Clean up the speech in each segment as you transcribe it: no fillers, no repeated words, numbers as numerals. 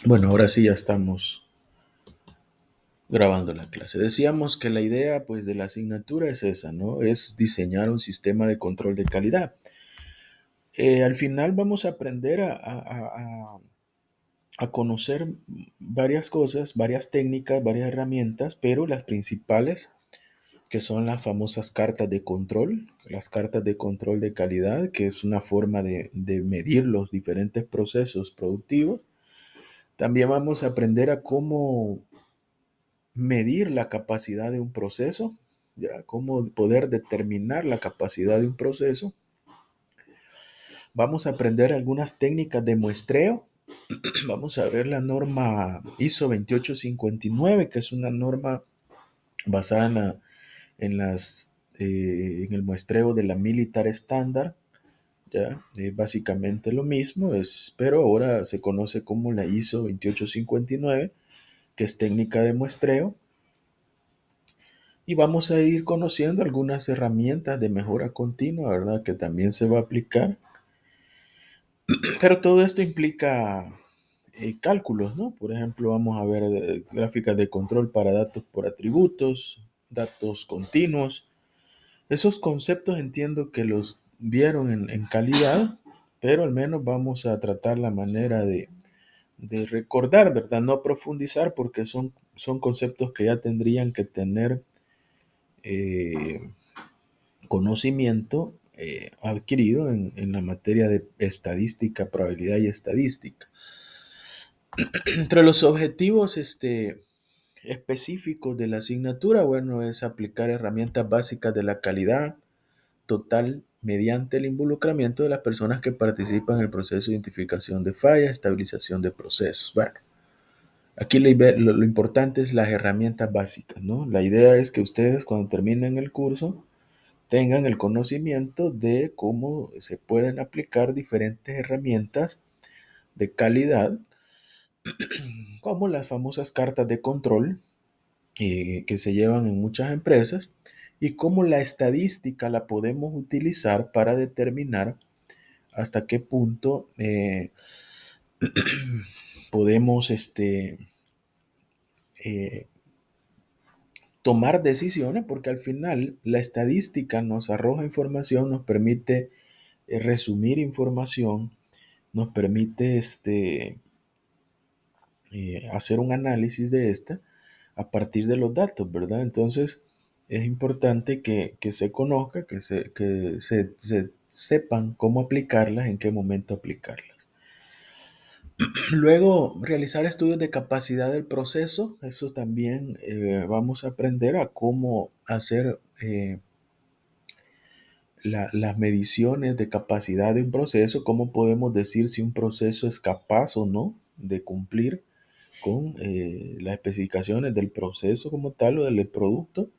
Bueno, ahora sí ya estamos grabando la clase. Decíamos que la idea, pues, de la asignatura es esa, ¿no? Es diseñar un sistema de control de calidad. Al final vamos a aprender a conocer varias cosas, varias técnicas, varias herramientas, pero las principales, que son las famosas cartas de control, las cartas de control de calidad, que es una forma de medir los diferentes procesos productivos. También vamos a aprender a cómo medir la capacidad de un proceso, ya, cómo poder determinar la capacidad de un proceso. Vamos a aprender algunas técnicas de muestreo. Vamos a ver la norma ISO 28599, que es una norma basada en el muestreo de la Militar Standard. Ya, básicamente lo mismo, pero ahora se conoce como la ISO 28599, que es técnica de muestreo. Y vamos a ir conociendo algunas herramientas de mejora continua, ¿verdad? Que también se va a aplicar. Pero todo esto implica cálculos, ¿no? Por ejemplo, vamos a ver gráficas de control para datos por atributos, datos continuos. Esos conceptos entiendo que los vieron en calidad, pero al menos vamos a tratar la manera de recordar, ¿verdad? No profundizar porque son conceptos que ya tendrían que tener eh, conocimiento adquirido en la materia de estadística, probabilidad y estadística. Entre los objetivos específicos de la asignatura, bueno, es aplicar herramientas básicas de la calidad total mediante el involucramiento de las personas que participan en el proceso de identificación de fallas, estabilización de procesos. Bueno, aquí lo importante es las herramientas básicas, ¿no? La idea es que ustedes cuando terminen el curso tengan el conocimiento de cómo se pueden aplicar diferentes herramientas de calidad, como las famosas cartas de control que se llevan en muchas empresas, y cómo la estadística la podemos utilizar para determinar hasta qué punto podemos eh, tomar decisiones, porque al final la estadística nos arroja información, nos permite resumir información, nos permite hacer un análisis de esta a partir de los datos, ¿verdad? Entonces es importante que se conozca, que se sepan cómo aplicarlas, en qué momento aplicarlas. Luego, realizar estudios de capacidad del proceso. Eso también vamos a aprender a cómo hacer las mediciones de capacidad de un proceso, cómo podemos decir si un proceso es capaz o no de cumplir con las especificaciones del proceso como tal o del producto.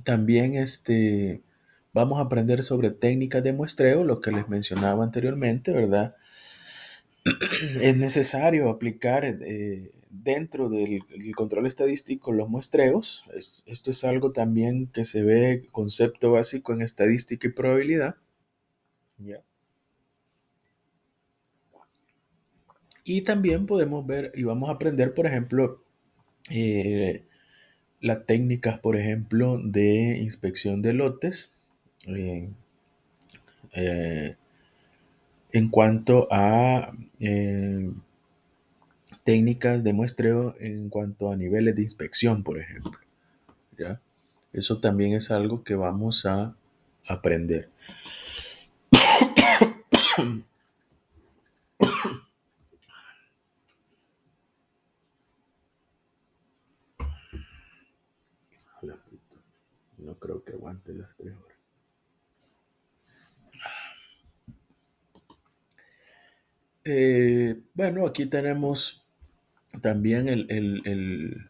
También vamos a aprender sobre técnicas de muestreo, lo que les mencionaba anteriormente, ¿verdad? Es necesario aplicar dentro del control estadístico los muestreos. Esto es algo también que se ve concepto básico en estadística y probabilidad. ¿Ya? Y también podemos ver y vamos a aprender, por ejemplo, eh, las técnicas, por ejemplo, de inspección de lotes. eh, eh, en cuanto a técnicas de muestreo en cuanto a niveles de inspección, por ejemplo. ¿Ya? Eso también es algo que vamos a aprender. No creo que aguante las 3 horas. Bueno, aquí tenemos también el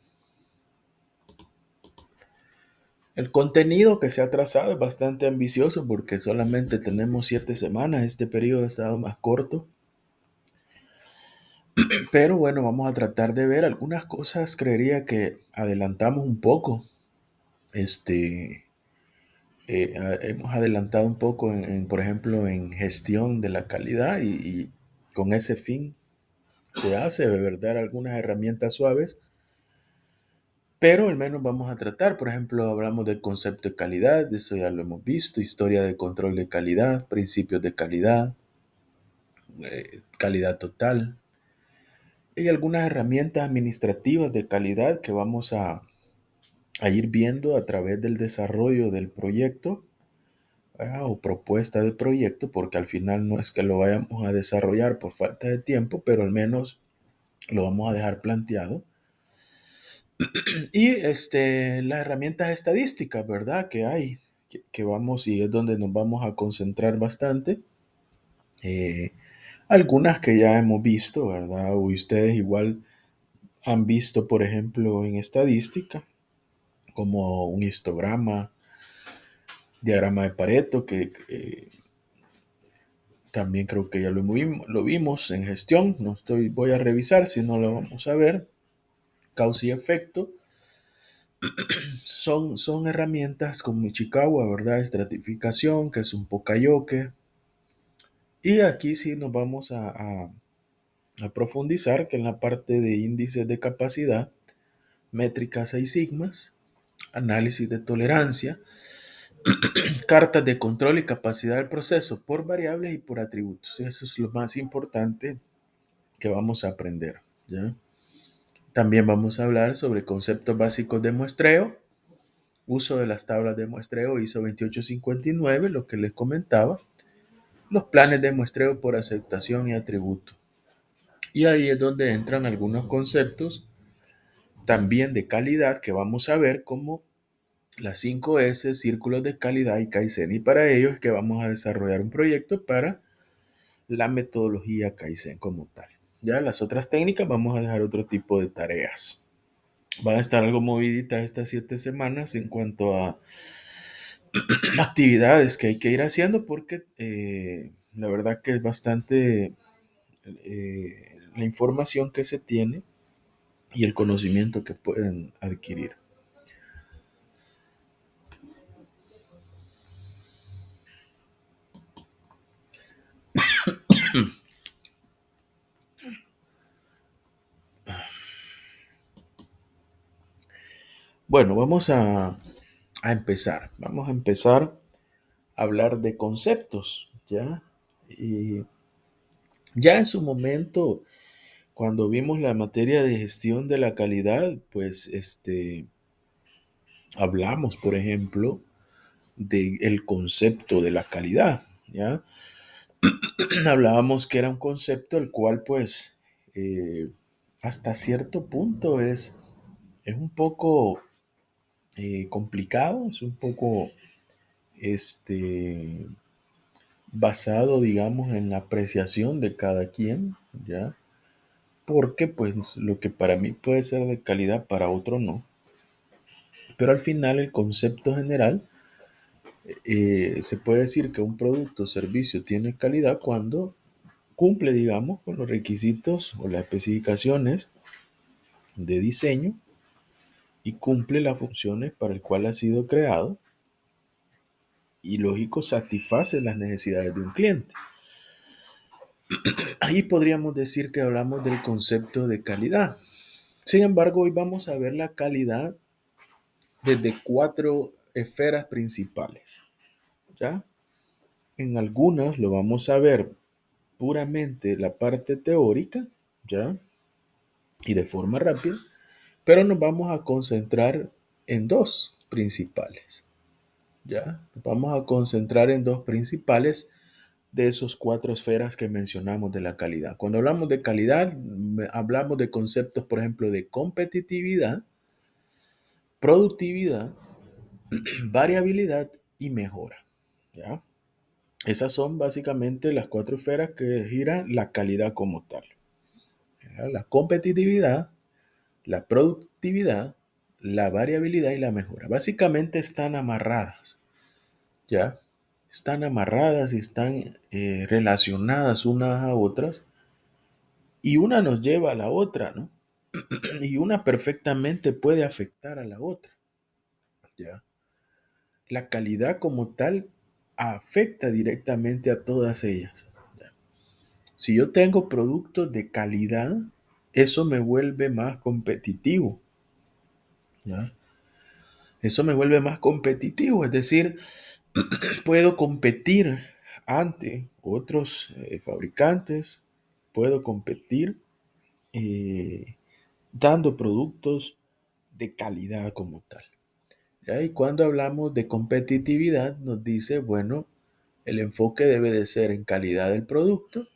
contenido que se ha trazado. Es bastante ambicioso porque solamente tenemos 7 semanas. Este periodo ha estado más corto. Pero bueno, vamos a tratar de ver algunas cosas. Creería que adelantamos un poco. Este, hemos adelantado un poco por ejemplo, en gestión de la calidad y con ese fin se hace, de verdad, algunas herramientas suaves, pero al menos vamos a tratar. Por ejemplo, hablamos del concepto de calidad, de eso ya lo hemos visto, historia de control de calidad, principios de calidad, calidad total. Hay algunas herramientas administrativas de calidad que vamos a ir viendo a través del desarrollo del proyecto, o propuesta de proyecto, porque al final no es que lo vayamos a desarrollar por falta de tiempo, pero al menos lo vamos a dejar planteado. Y las herramientas estadísticas, ¿verdad? Que hay, que vamos y es donde nos vamos a concentrar bastante. Eh, Algunas que ya hemos visto, ¿verdad? O ustedes igual han visto, por ejemplo, en estadística, como un histograma, diagrama de Pareto, que también creo que ya lo vimos en gestión. No estoy, voy a revisar si no lo vamos a ver. Causa y efecto. Son herramientas como Ichikawa, ¿verdad? Estratificación, que es un Pocayoke. Y aquí sí nos vamos a profundizar que en la parte de índices de capacidad, métricas y sigmas, análisis de tolerancia, cartas de control y capacidad del proceso por variables y por atributos. Eso es lo más importante que vamos a aprender, ¿ya? También vamos a hablar sobre conceptos básicos de muestreo, uso de las tablas de muestreo ISO 2859, lo que les comentaba, los planes de muestreo por aceptación y atributo. Y ahí es donde entran algunos conceptos también de calidad que vamos a ver como las 5S, círculos de calidad y Kaizen. Y para ello es que vamos a desarrollar un proyecto para la metodología Kaizen como tal. Ya las otras técnicas vamos a dejar otro tipo de tareas. Van a estar algo moviditas estas 7 semanas en cuanto a actividades que hay que ir haciendo porque la verdad que es bastante la información que se tiene y el conocimiento que pueden adquirir. Bueno, vamos a empezar. Vamos a empezar a hablar de conceptos, ¿ya? Y ya en su momento, cuando vimos la materia de gestión de la calidad, pues hablamos, por ejemplo, del concepto de la calidad, ¿ya? Hablábamos que era un concepto el cual, pues, hasta cierto punto es un poco complicado, es un poco este, basado, digamos, en la apreciación de cada quien, ¿ya? Porque, pues, lo que para mí puede ser de calidad, para otro no. Pero al final, el concepto general, se puede decir que un producto o servicio tiene calidad cuando cumple, digamos, con los requisitos o las especificaciones de diseño y cumple las funciones para el cual ha sido creado y lógico satisface las necesidades de un cliente. Ahí podríamos decir que hablamos del concepto de calidad. Sin embargo, hoy vamos a ver la calidad desde 4 esferas principales, ¿ya? En algunas lo vamos a ver puramente la parte teórica, ¿ya? Y de forma rápida, pero nos vamos a concentrar en dos principales, ¿ya? Nos vamos a concentrar en dos principales de esos 4 esferas que mencionamos de la calidad. Cuando hablamos de calidad, hablamos de conceptos, por ejemplo, de competitividad, productividad, variabilidad y mejora, ¿ya? Esas son básicamente las 4 esferas que giran la calidad como tal, ¿ya? La competitividad, la productividad, la variabilidad y la mejora. Básicamente están amarradas, ¿ya? Están amarradas y están relacionadas unas a otras y una nos lleva a la otra, ¿no? Y una perfectamente puede afectar a la otra, ¿ya? La calidad como tal afecta directamente a todas ellas, ¿ya? Si yo tengo productos de calidad, eso me vuelve más competitivo, ¿ya? Eso me vuelve más competitivo, es decir, puedo competir ante otros fabricantes, puedo competir eh, dando productos de calidad como tal. ¿Ya? Y cuando hablamos de competitividad, nos dice, bueno, el enfoque debe de ser en calidad del producto,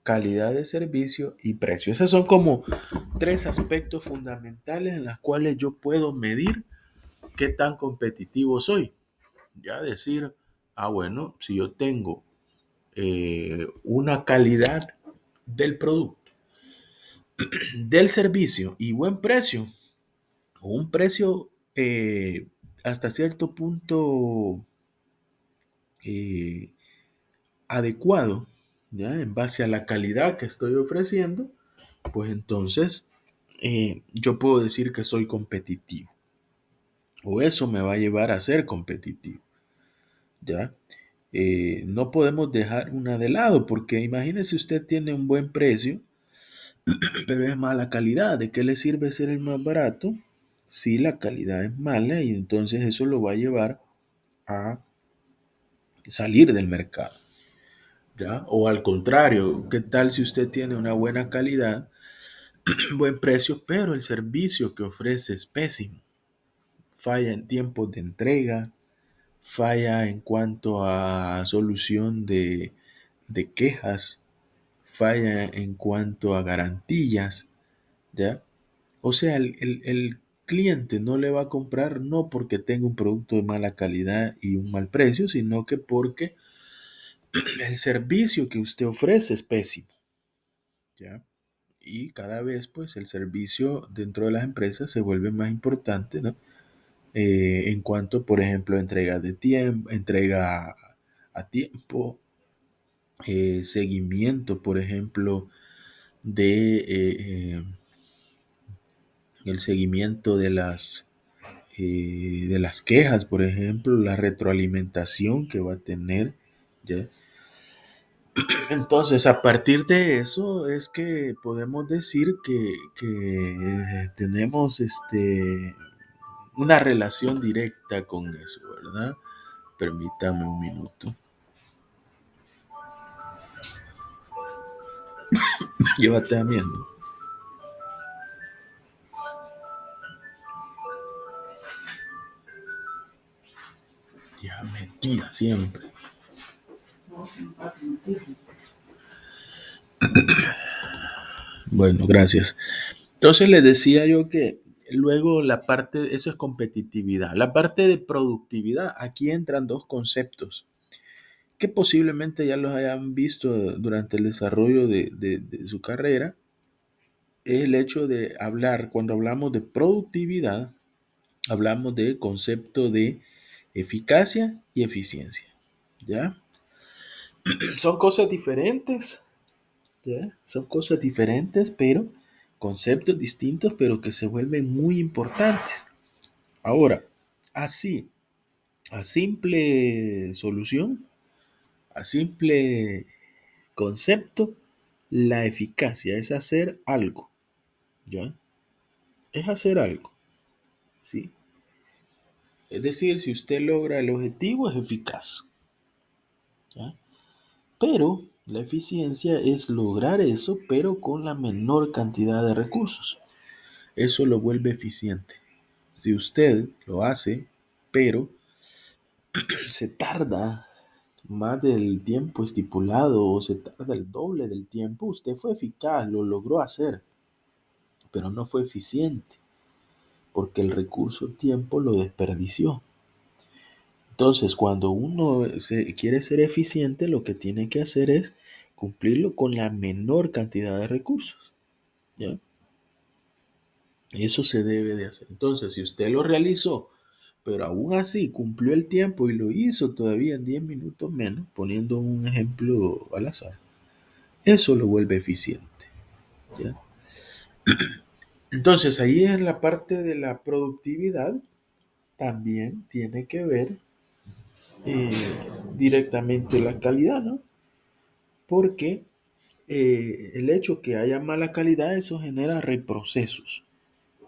calidad de servicio y precio. Esos son como tres aspectos fundamentales en los cuales yo puedo medir qué tan competitivo soy. Ya decir, bueno, si yo tengo una calidad del producto, del servicio y buen precio, o un precio hasta cierto punto eh, adecuado, ¿ya? En base a la calidad que estoy ofreciendo, pues entonces yo puedo decir que soy competitivo. O eso me va a llevar a ser competitivo, ¿ya? No podemos dejar una de lado, porque imagínese usted tiene un buen precio, pero es mala calidad. ¿De qué le sirve ser el más barato si la calidad es mala? Y entonces eso lo va a llevar a salir del mercado, ¿ya? O al contrario, ¿qué tal si usted tiene una buena calidad, buen precio, pero el servicio que ofrece es pésimo? Falla en tiempos de entrega, falla en cuanto a solución de quejas, falla en cuanto a garantías, ¿ya? O sea, el cliente no le va a comprar no porque tenga un producto de mala calidad y un mal precio, sino que porque el servicio que usted ofrece es pésimo, ¿ya? Y cada vez, pues, el servicio dentro de las empresas se vuelve más importante, ¿no? En cuanto, por ejemplo, entrega de tiempo, entrega a tiempo, seguimiento, por ejemplo, de el seguimiento de las quejas, por ejemplo, la retroalimentación que va a tener, ¿ya? Entonces, a partir de eso es que podemos decir que tenemos una relación directa con eso, ¿verdad? Permítame un minuto. Llévate a miendo. Ya mentira siempre. Bueno, gracias. Entonces les decía yo que luego la parte, eso es competitividad. La parte de productividad, aquí entran dos conceptos que posiblemente ya los hayan visto durante el desarrollo de su carrera. Es el hecho de hablar, cuando hablamos de productividad, hablamos del concepto de eficacia y eficiencia. ¿Ya? Son cosas diferentes, ¿ya? Son cosas diferentes, pero conceptos distintos, pero que se vuelven muy importantes. Ahora, así, a simple solución, a simple concepto, la eficacia es hacer algo, ¿ya? Es hacer algo, ¿sí? Es decir, si usted logra el objetivo, es eficaz, ¿ya? Pero la eficiencia es lograr eso, pero con la menor cantidad de recursos. Eso lo vuelve eficiente. Si usted lo hace, pero se tarda más del tiempo estipulado o se tarda el doble del tiempo, usted fue eficaz, lo logró hacer, pero no fue eficiente porque el recurso tiempo lo desperdició. Entonces, cuando uno quiere ser eficiente, lo que tiene que hacer es cumplirlo con la menor cantidad de recursos, ¿ya? Eso se debe de hacer. Entonces, si usted lo realizó, pero aún así cumplió el tiempo y lo hizo todavía en 10 minutos menos, poniendo un ejemplo al azar, eso lo vuelve eficiente, ¿ya? Entonces, ahí en la parte de la productividad también tiene que ver eh, directamente la calidad, ¿no? Porque el hecho que haya mala calidad, eso genera reprocesos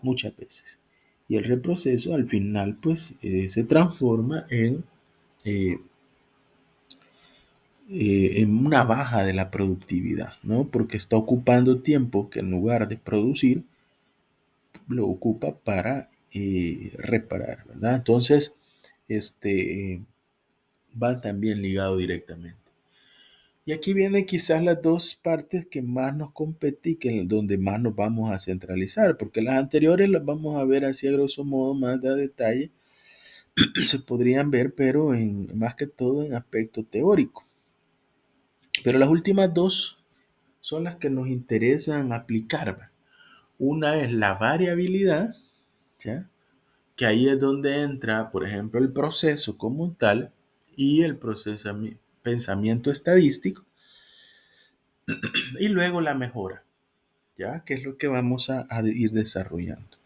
muchas veces. Y el reproceso al final pues se transforma eh, en una baja de la productividad, ¿no? Porque está ocupando tiempo que en lugar de producir, lo ocupa para reparar, ¿verdad? Entonces, este va también ligado directamente. Y aquí vienen quizás las dos partes que más nos competen y que donde más nos vamos a centralizar, porque las anteriores las vamos a ver así a grosso modo más de detalle, se podrían ver, pero más que todo en aspecto teórico. Pero las últimas dos son las que nos interesan aplicar. Una es la variabilidad, ¿ya? Que ahí es donde entra, por ejemplo, el proceso como tal y el pensamiento estadístico, y luego la mejora, ¿ya? Que es lo que vamos a ir desarrollando.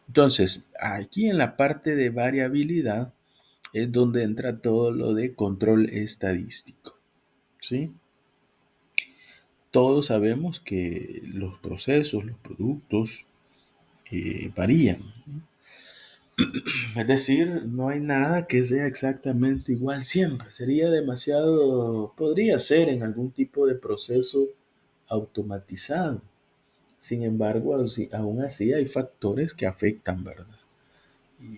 Entonces, aquí en la parte de variabilidad es donde entra todo lo de control estadístico, ¿sí? Todos sabemos que los procesos, los productos varían. Es decir, no hay nada que sea exactamente igual siempre. Sería demasiado, podría ser en algún tipo de proceso automatizado. Sin embargo, aún así hay factores que afectan, ¿verdad?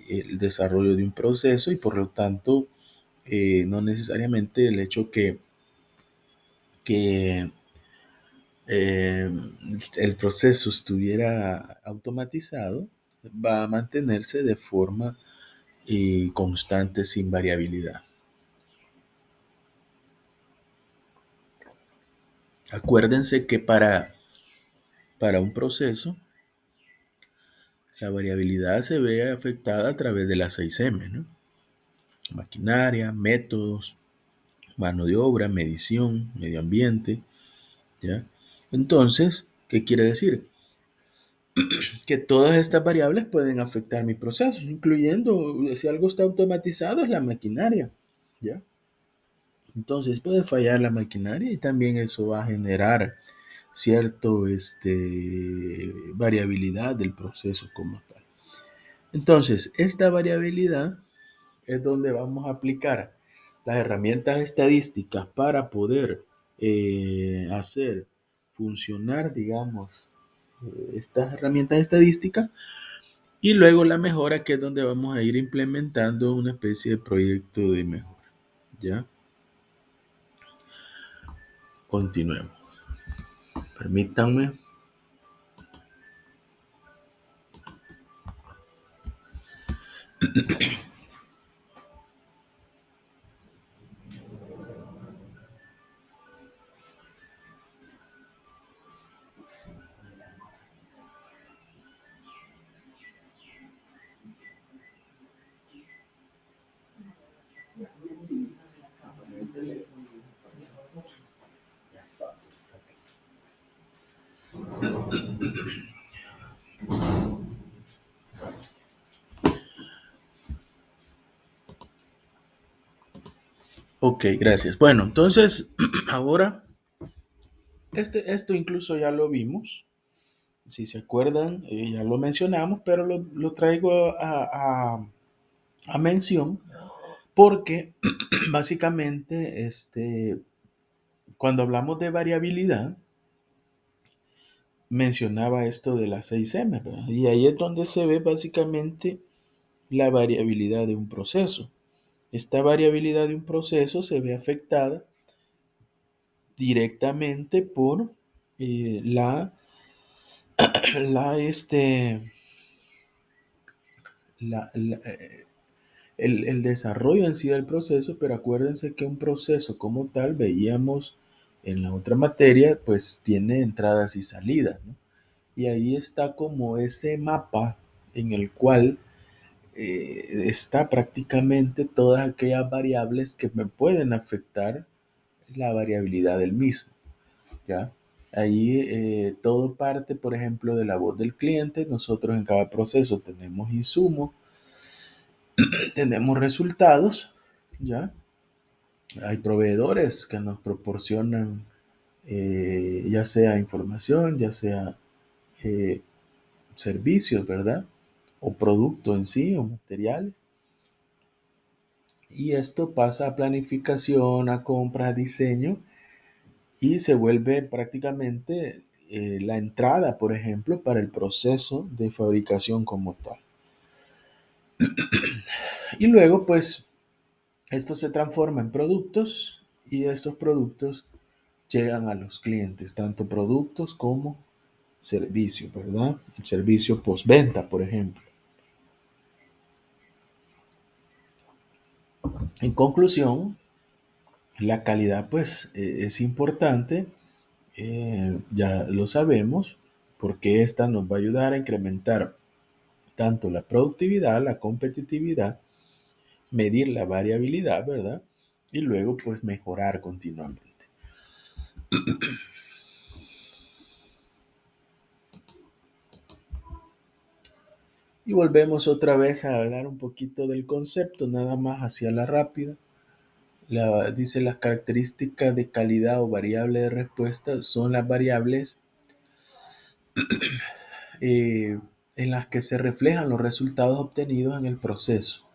El desarrollo de un proceso y por lo tanto no necesariamente el hecho que eh, el proceso estuviera automatizado va a mantenerse de forma constante sin variabilidad. Acuérdense que para un proceso la variabilidad se ve afectada a través de las 6M, ¿no? Maquinaria, métodos, mano de obra, medición, medio ambiente, ¿ya? Entonces, ¿qué quiere decir? Que todas estas variables pueden afectar mi proceso, incluyendo si algo está automatizado es la maquinaria, ¿ya? Entonces puede fallar la maquinaria y también eso va a generar cierto variabilidad del proceso como tal. Entonces, esta variabilidad es donde vamos a aplicar las herramientas estadísticas para poder hacer funcionar, digamos, estas herramientas estadísticas y luego la mejora, que es donde vamos a ir implementando una especie de proyecto de mejora. ¿Ya? Continuemos. Permítanme. Ok, gracias. Bueno, entonces, ahora, esto incluso ya lo vimos. Si se acuerdan, ya lo mencionamos, pero lo traigo a mención porque básicamente cuando hablamos de variabilidad, mencionaba esto de las 6M, ¿verdad? Y ahí es donde se ve básicamente la variabilidad de un proceso. Esta variabilidad de un proceso se ve afectada directamente por la, la, el desarrollo en sí del proceso, pero acuérdense que un proceso como tal, veíamos en la otra materia, pues tiene entradas y salidas, ¿no? Y ahí está como ese mapa en el cual está prácticamente todas aquellas variables que me pueden afectar la variabilidad del mismo, ¿ya? Ahí todo parte, por ejemplo, de la voz del cliente. Nosotros en cada proceso tenemos insumos, tenemos resultados, ¿ya? Hay proveedores que nos proporcionan ya sea información, ya sea eh, servicios, ¿verdad? O producto en sí, o materiales. Y esto pasa a planificación, a compra, a diseño y se vuelve prácticamente la entrada, por ejemplo, para el proceso de fabricación como tal. Y luego, pues, esto se transforma en productos y estos productos llegan a los clientes, tanto productos como servicios, ¿verdad? El servicio postventa, por ejemplo. En conclusión, la calidad, pues, es importante, ya lo sabemos, porque esta nos va a ayudar a incrementar tanto la productividad, la competitividad, medir la variabilidad, ¿verdad? Y luego, pues, mejorar continuamente. Y volvemos otra vez a hablar un poquito del concepto, nada más hacia la rápida. Dice las características de calidad o variable de respuesta son las variables eh, en las que se reflejan los resultados obtenidos en el proceso.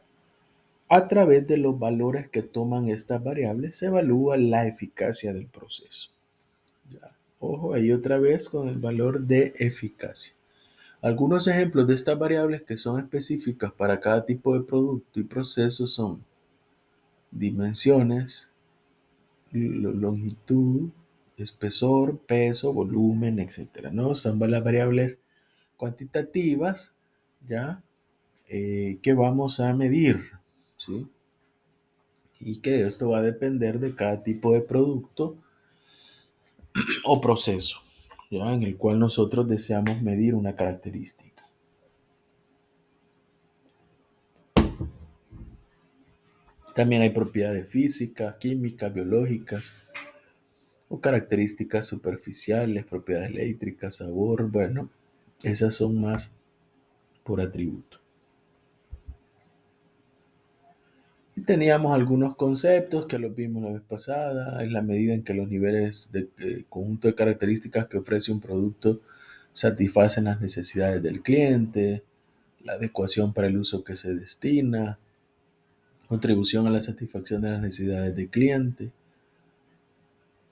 A través de los valores que toman estas variables se evalúa la eficacia del proceso. Ya. Ojo, ahí otra vez con el valor de eficacia. Algunos ejemplos de estas variables que son específicas para cada tipo de producto y proceso son dimensiones, longitud, espesor, peso, volumen, etcétera, ¿no? Son las variables cuantitativas, ¿ya? Que vamos a medir, ¿sí? Y que esto va a depender de cada tipo de producto o proceso, ¿ya? En el cual nosotros deseamos medir una característica. También hay propiedades físicas, químicas, biológicas o características superficiales, propiedades eléctricas, sabor, bueno, esas son más por atributo. Y teníamos algunos conceptos que los vimos la vez pasada, en la medida en que los niveles de conjunto de características que ofrece un producto satisfacen las necesidades del cliente, la adecuación para el uso que se destina, contribución a la satisfacción de las necesidades del cliente,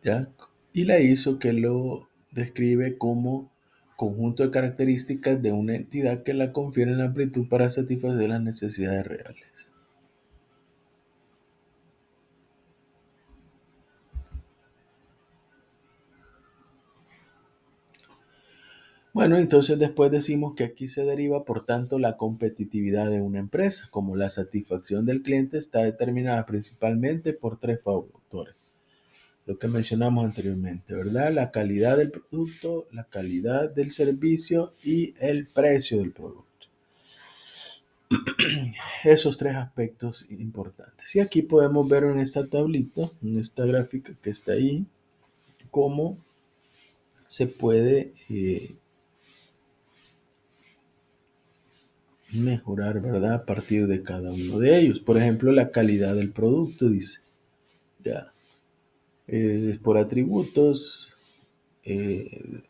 ¿ya? Y la ISO que lo describe como conjunto de características de una entidad que la confieren amplitud para satisfacer las necesidades reales. Bueno, entonces después decimos que aquí se deriva, por tanto, la competitividad de una empresa, como la satisfacción del cliente está determinada principalmente por tres factores. Lo que mencionamos anteriormente, ¿verdad? La calidad del producto, la calidad del servicio y el precio del producto. Esos tres aspectos importantes. Y aquí podemos ver en esta tablita, en esta gráfica que está ahí, cómo se puede mejorar, ¿verdad? A partir de cada uno de ellos. Por ejemplo, la calidad del producto, dice, ya, por atributos, eh,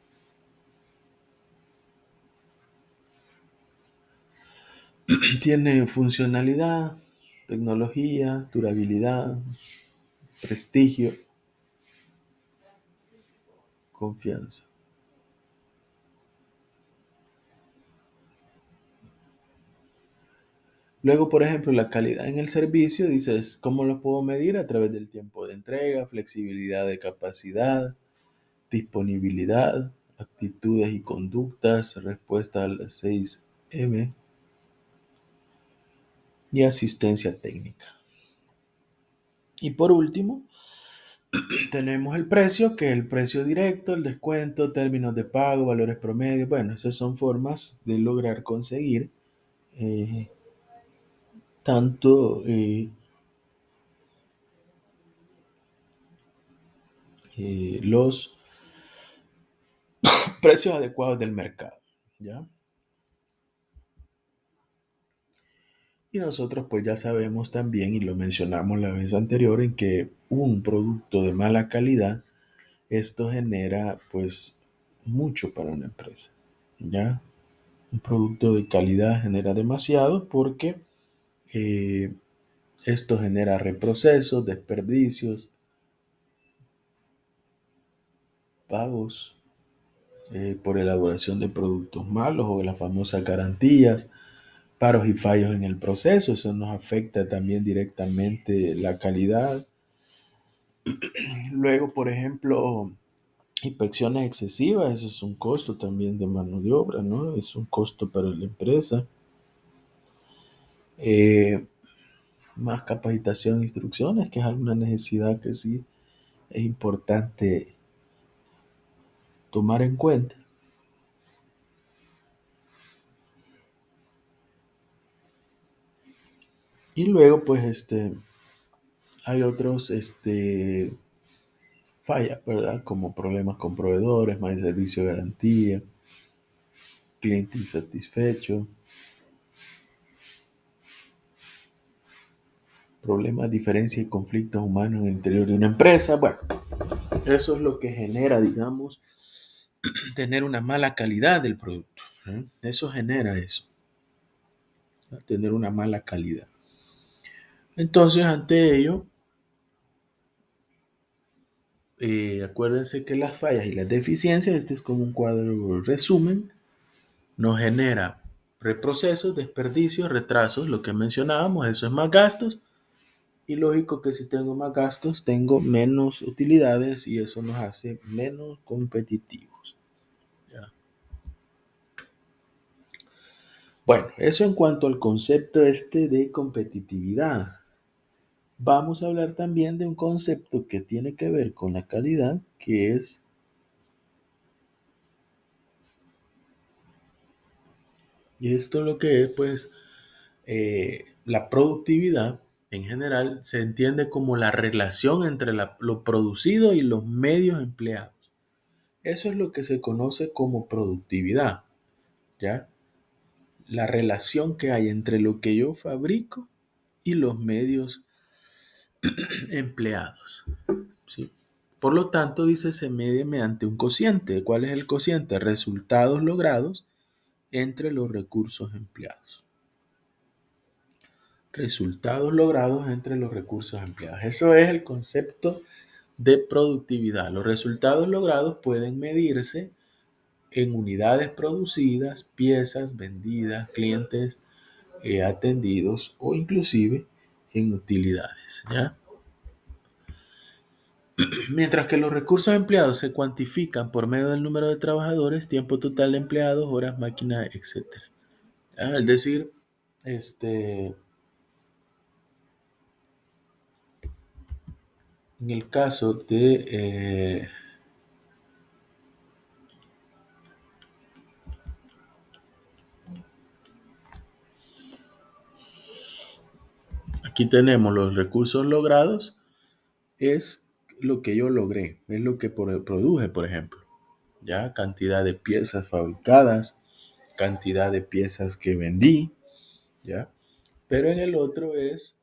tiene funcionalidad, tecnología, durabilidad, prestigio, confianza. Luego, por ejemplo, la calidad en el servicio, dices, ¿cómo lo puedo medir? A través del tiempo de entrega, flexibilidad de capacidad, disponibilidad, actitudes y conductas, respuesta a las 6M y asistencia técnica. Y por último, tenemos el precio, que es el precio directo, el descuento, términos de pago, valores promedio. Bueno, esas son formas de lograr conseguir eh, tanto los precios adecuados del mercado, ¿ya? Y nosotros pues ya sabemos también, y lo mencionamos la vez anterior, en que un producto de mala calidad esto genera pues mucho para una empresa, ¿ya? Un producto de calidad genera demasiado porque eh, esto genera reprocesos, desperdicios, pagos por elaboración de productos malos o las famosas garantías, paros y fallos en el proceso. Eso nos afecta también directamente la calidad. Luego, por ejemplo, inspecciones excesivas, eso es un costo también de mano de obra, ¿no? Es un costo para la empresa. Eh, Más capacitación e instrucciones, que es alguna necesidad que sí es importante tomar en cuenta. Y luego, pues, hay otros, fallas, ¿verdad? Como problemas con proveedores, mal servicio de garantía, cliente insatisfecho, problemas, diferencias y conflictos humanos en el interior de una empresa. Bueno, eso es lo que genera, digamos, tener una mala calidad del producto. Eso genera eso, ¿no? Tener una mala calidad. Entonces, ante ello, acuérdense que las fallas y las deficiencias, este es como un cuadro resumen, nos genera reprocesos, desperdicios, retrasos, lo que mencionábamos, eso es más gastos. Y lógico que si tengo más gastos, tengo menos utilidades y eso nos hace menos competitivos. ¿Ya? Bueno, eso en cuanto al concepto de competitividad. Vamos a hablar también de un concepto que tiene que ver con la calidad, que es, y esto lo que es, pues, la productividad en general se entiende como la relación entre lo producido y los medios empleados. Eso es lo que se conoce como productividad, ¿ya? La relación que hay entre lo que yo fabrico y los medios empleados, ¿sí? Por lo tanto, dice, se mide mediante un cociente. ¿Cuál es el cociente? Resultados logrados entre los recursos empleados. Resultados logrados entre los recursos empleados. Eso es el concepto de productividad. Los resultados logrados pueden medirse en unidades producidas, piezas vendidas, clientes atendidos o inclusive en utilidades, ¿ya? Mientras que los recursos empleados se cuantifican por medio del número de trabajadores, tiempo total de empleados, horas, máquinas, etcétera. ¿Ya? Es decir, este, en el caso de, aquí tenemos los recursos logrados, es lo que yo logré, es lo que produje, por ejemplo, ya cantidad de piezas fabricadas, cantidad de piezas que vendí, ya. Pero en el otro es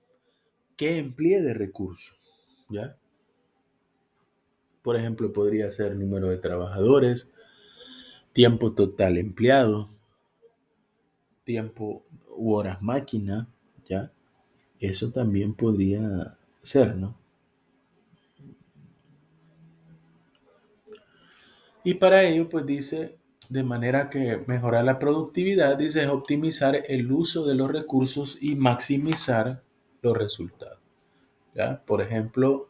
qué empleé de recursos, ya. Por ejemplo, podría ser número de trabajadores, tiempo total empleado, tiempo u horas máquina, ya. Eso también podría ser, ¿no? Y para ello, pues dice, de manera que mejorar la productividad, dice, es optimizar el uso de los recursos y maximizar los resultados. ¿Ya? Por ejemplo,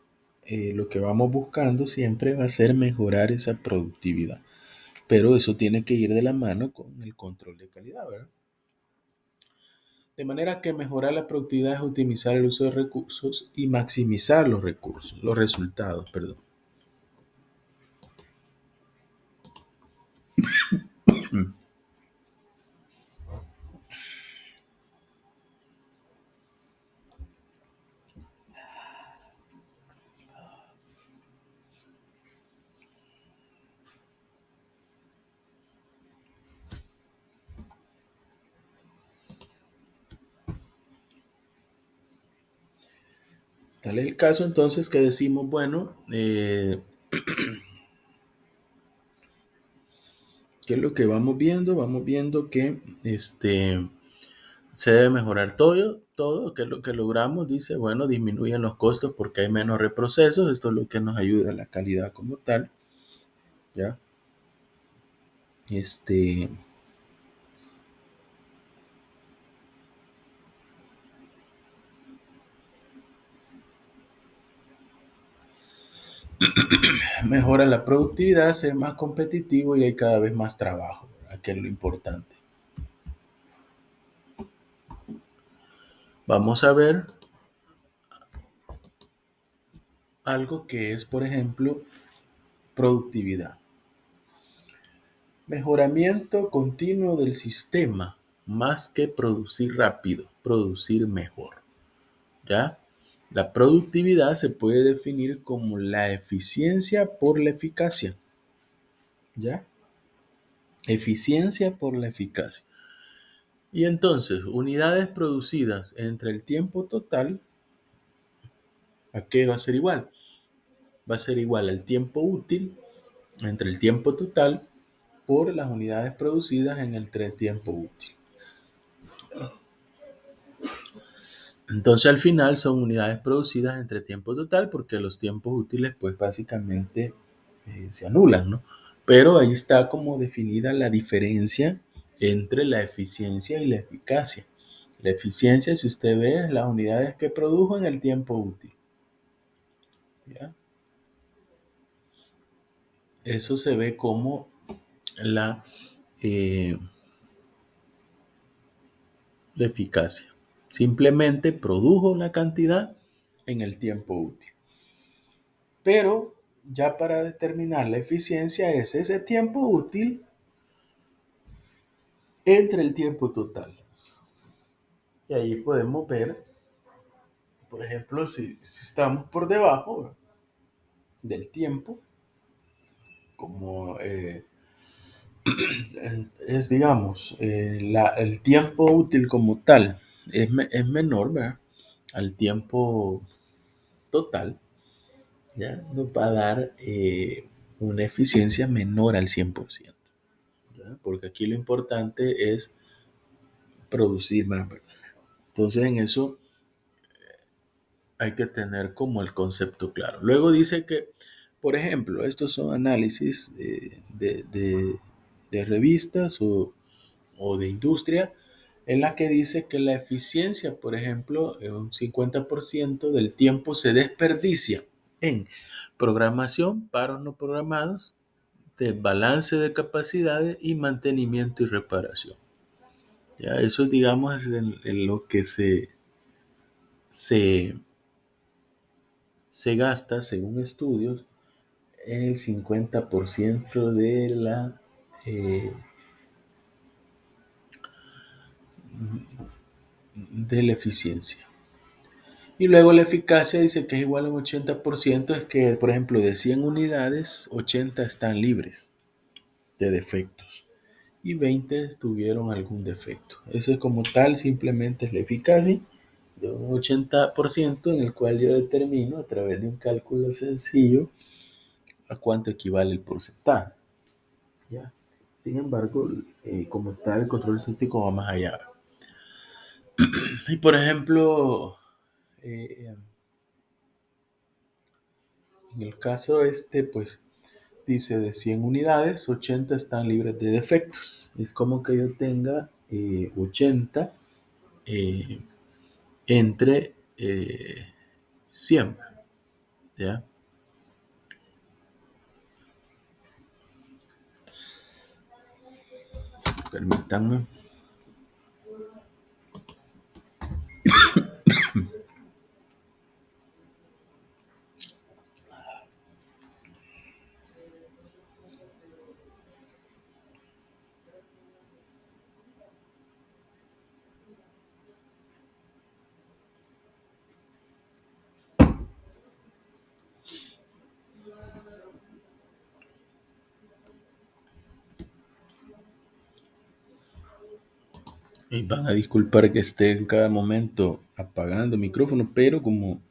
lo que vamos buscando siempre va a ser mejorar esa productividad. Pero eso tiene que ir de la mano con el control de calidad, ¿verdad? De manera que mejorar la productividad es optimizar el uso de recursos y maximizar los recursos, los resultados, perdón. Tal es el caso entonces que decimos, bueno, ¿Qué es lo que vamos viendo? Vamos viendo que se debe mejorar todo, que es lo que logramos, dice, bueno, disminuyen los costos porque hay menos reprocesos, esto es lo que nos ayuda a la calidad como tal, ¿ya? Este, mejora la productividad, se es más competitivo y hay cada vez más trabajo, ¿verdad? Que es lo importante. Vamos a ver algo que es, por ejemplo, productividad. Mejoramiento continuo del sistema, más que producir rápido, producir mejor, ¿ya? La productividad se puede definir como la eficiencia por la eficacia, ¿ya? Eficiencia por la eficacia. Y entonces, unidades producidas entre el tiempo total, ¿a qué va a ser igual? Va a ser igual al tiempo útil entre el tiempo total por las unidades producidas en el tiempo útil. Entonces al final son unidades producidas entre tiempo total porque los tiempos útiles pues básicamente se anulan, ¿no? Pero ahí está como definida la diferencia entre la eficiencia y la eficacia. La eficiencia, si usted ve, es las unidades que produjo en el tiempo útil, ¿ya? Eso se ve como la, eh, la eficacia. Simplemente produjo la cantidad en el tiempo útil. Pero ya para determinar la eficiencia es ese tiempo útil entre el tiempo total. Y ahí podemos ver, por ejemplo, si estamos por debajo del tiempo, como es, digamos, el tiempo útil como tal es menor, ¿verdad? Al tiempo total, ¿ya? Nos va a dar una eficiencia menor al 100%, ¿ya? Porque aquí lo importante es producir más, ¿verdad? Entonces en eso hay que tener como el concepto claro. Luego dice que, por ejemplo, estos son análisis de revistas o de industria en la que dice que la eficiencia, por ejemplo, un 50% del tiempo se desperdicia en programación, paros no programados, de balance de capacidades y mantenimiento y reparación. Ya, eso digamos es en lo que se, se gasta, según estudios, el 50% eh, de la eficiencia. Y luego la eficacia dice que es igual a un 80%, es que, por ejemplo, de 100 unidades, 80 están libres de defectos y 20 tuvieron algún defecto. Eso es como tal, simplemente es la eficacia de un 80% en el cual yo determino a través de un cálculo sencillo a cuánto equivale el porcentaje. ¿Ya? Sin embargo, como tal, el control estadístico va más allá. Y por ejemplo, eh, en el caso pues dice de 100 unidades, 80 están libres de defectos. Es como que yo tenga 80 eh, entre 100, ¿ya? Permítanme. Y van a disculpar que esté en cada momento apagando el micrófono, pero como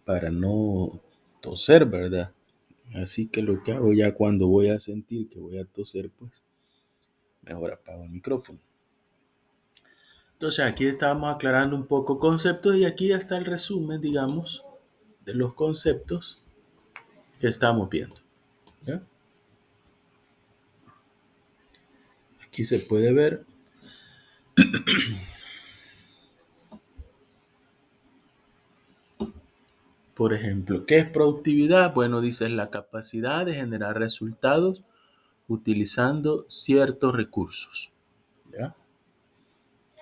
para no toser, ¿verdad? Así que lo que hago ya cuando voy a sentir que voy a toser, pues Mejor apago el micrófono. Entonces aquí estábamos aclarando un poco conceptos y aquí ya está el resumen, digamos, de los conceptos que estamos viendo. ¿Ya? Aquí se puede ver, por ejemplo, ¿qué es productividad? Bueno, dice es la capacidad de generar resultados utilizando ciertos recursos. ¿Ya?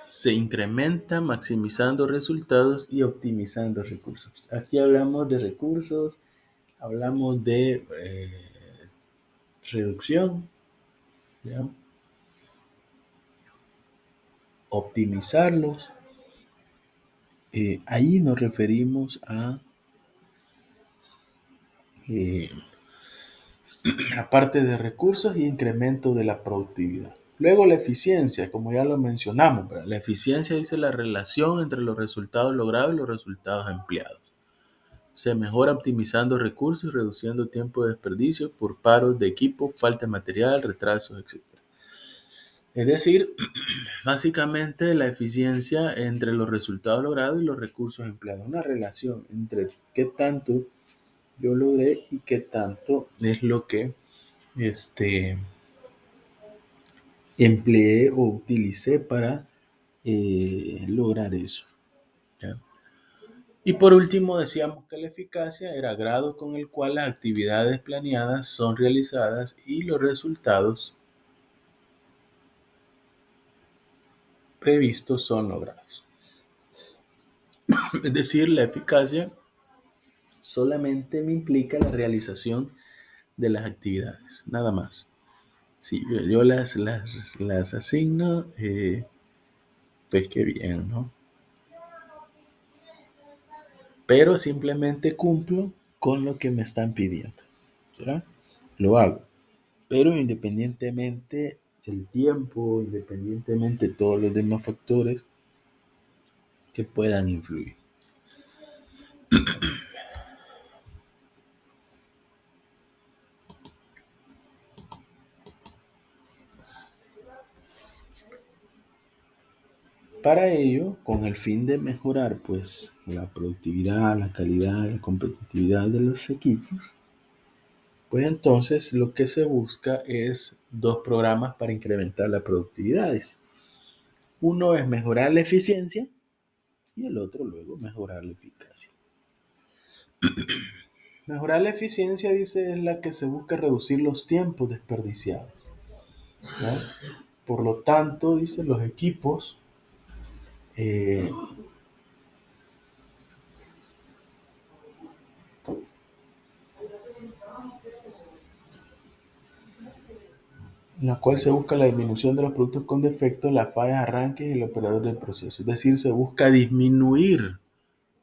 Se incrementa maximizando resultados y optimizando recursos. Aquí hablamos de recursos, hablamos de reducción, ¿ya? Optimizarlos. Ahí nos referimos a eh, la parte de recursos y incremento de la productividad. Luego la eficiencia, como ya lo mencionamos, ¿verdad? La eficiencia dice la relación entre los resultados logrados y los resultados empleados. Se mejora optimizando recursos y reduciendo tiempo de desperdicio por paros de equipo, falta de material, retrasos, etc. Es decir, básicamente la eficiencia entre los resultados logrados y los recursos empleados. Una relación entre qué tanto yo logré y qué tanto es lo que empleé o utilicé para lograr eso. ¿Ya? Y por último decíamos que la eficacia era el grado con el cual las actividades planeadas son realizadas y los resultados previstos son logrados. Es decir, la eficacia solamente me implica la realización de las actividades, nada más. Si yo las asigno, pues qué bien, ¿no? Pero simplemente cumplo con lo que me están pidiendo. ¿Ya? Lo hago. Pero independientemente del tiempo, independientemente de todos los demás factores que puedan influir. Para ello, con el fin de mejorar pues la productividad, la calidad, la competitividad de los equipos, pues entonces lo que se busca es dos programas para incrementar la productividad. Uno es mejorar la eficiencia y el otro luego mejorar la eficacia. Mejorar la eficiencia, dice, es la que se busca reducir los tiempos desperdiciados, ¿no? Por lo tanto, dice, los equipos eh, en la cual se busca la disminución de los productos con defectos, las fallas, arranques y el operador del proceso. Es decir, se busca disminuir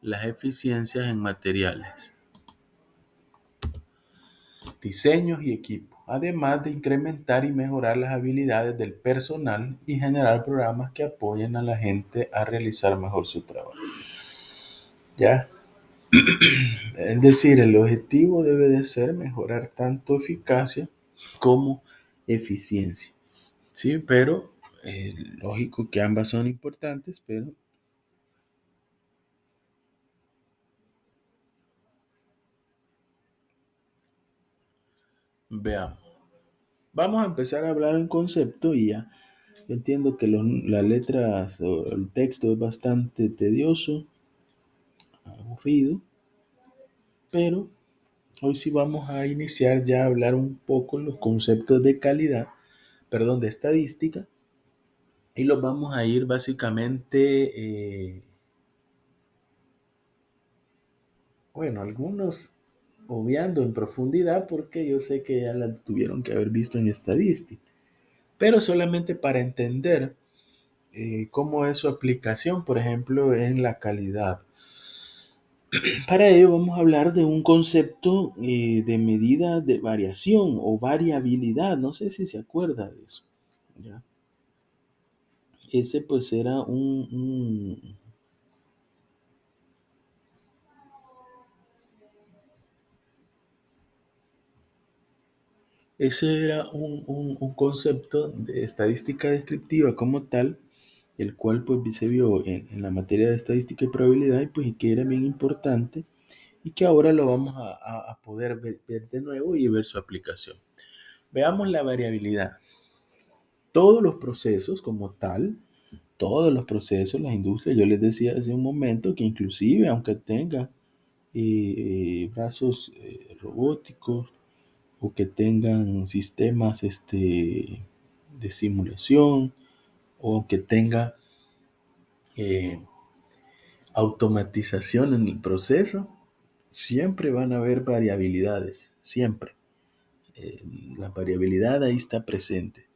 las eficiencias en materiales, diseños y equipos, además de incrementar y mejorar las habilidades del personal y generar programas que apoyen a la gente a realizar mejor su trabajo. ¿Ya? Es decir, el objetivo debe de ser mejorar tanto eficacia como eficiencia. Sí, pero lógico que ambas son importantes, pero veamos. Vamos a empezar a hablar en concepto y ya. Yo entiendo que las letras o el texto es bastante tedioso, aburrido, pero hoy sí vamos a iniciar ya a hablar un poco los conceptos de calidad, perdón, de estadística, y los vamos a ir básicamente, bueno, algunos obviando en profundidad porque yo sé que ya la tuvieron que haber visto en estadística, pero solamente para entender cómo es su aplicación, por ejemplo, en la calidad. Para ello vamos a hablar de un concepto de medida de variación o variabilidad. No sé si se acuerda de eso. ¿Ya? Ese pues era Ese era un concepto de estadística descriptiva como tal, el cual pues se vio en la materia de estadística y probabilidad y pues y que era bien importante y que ahora lo vamos a poder ver de nuevo y ver su aplicación. Veamos la variabilidad. Todos los procesos como tal, todos los procesos, las industrias, yo les decía hace un momento que inclusive aunque tenga brazos robóticos o que tengan sistemas de simulación o que tenga eh, automatización en el proceso, siempre van a haber variabilidades, siempre. La variabilidad ahí está presente.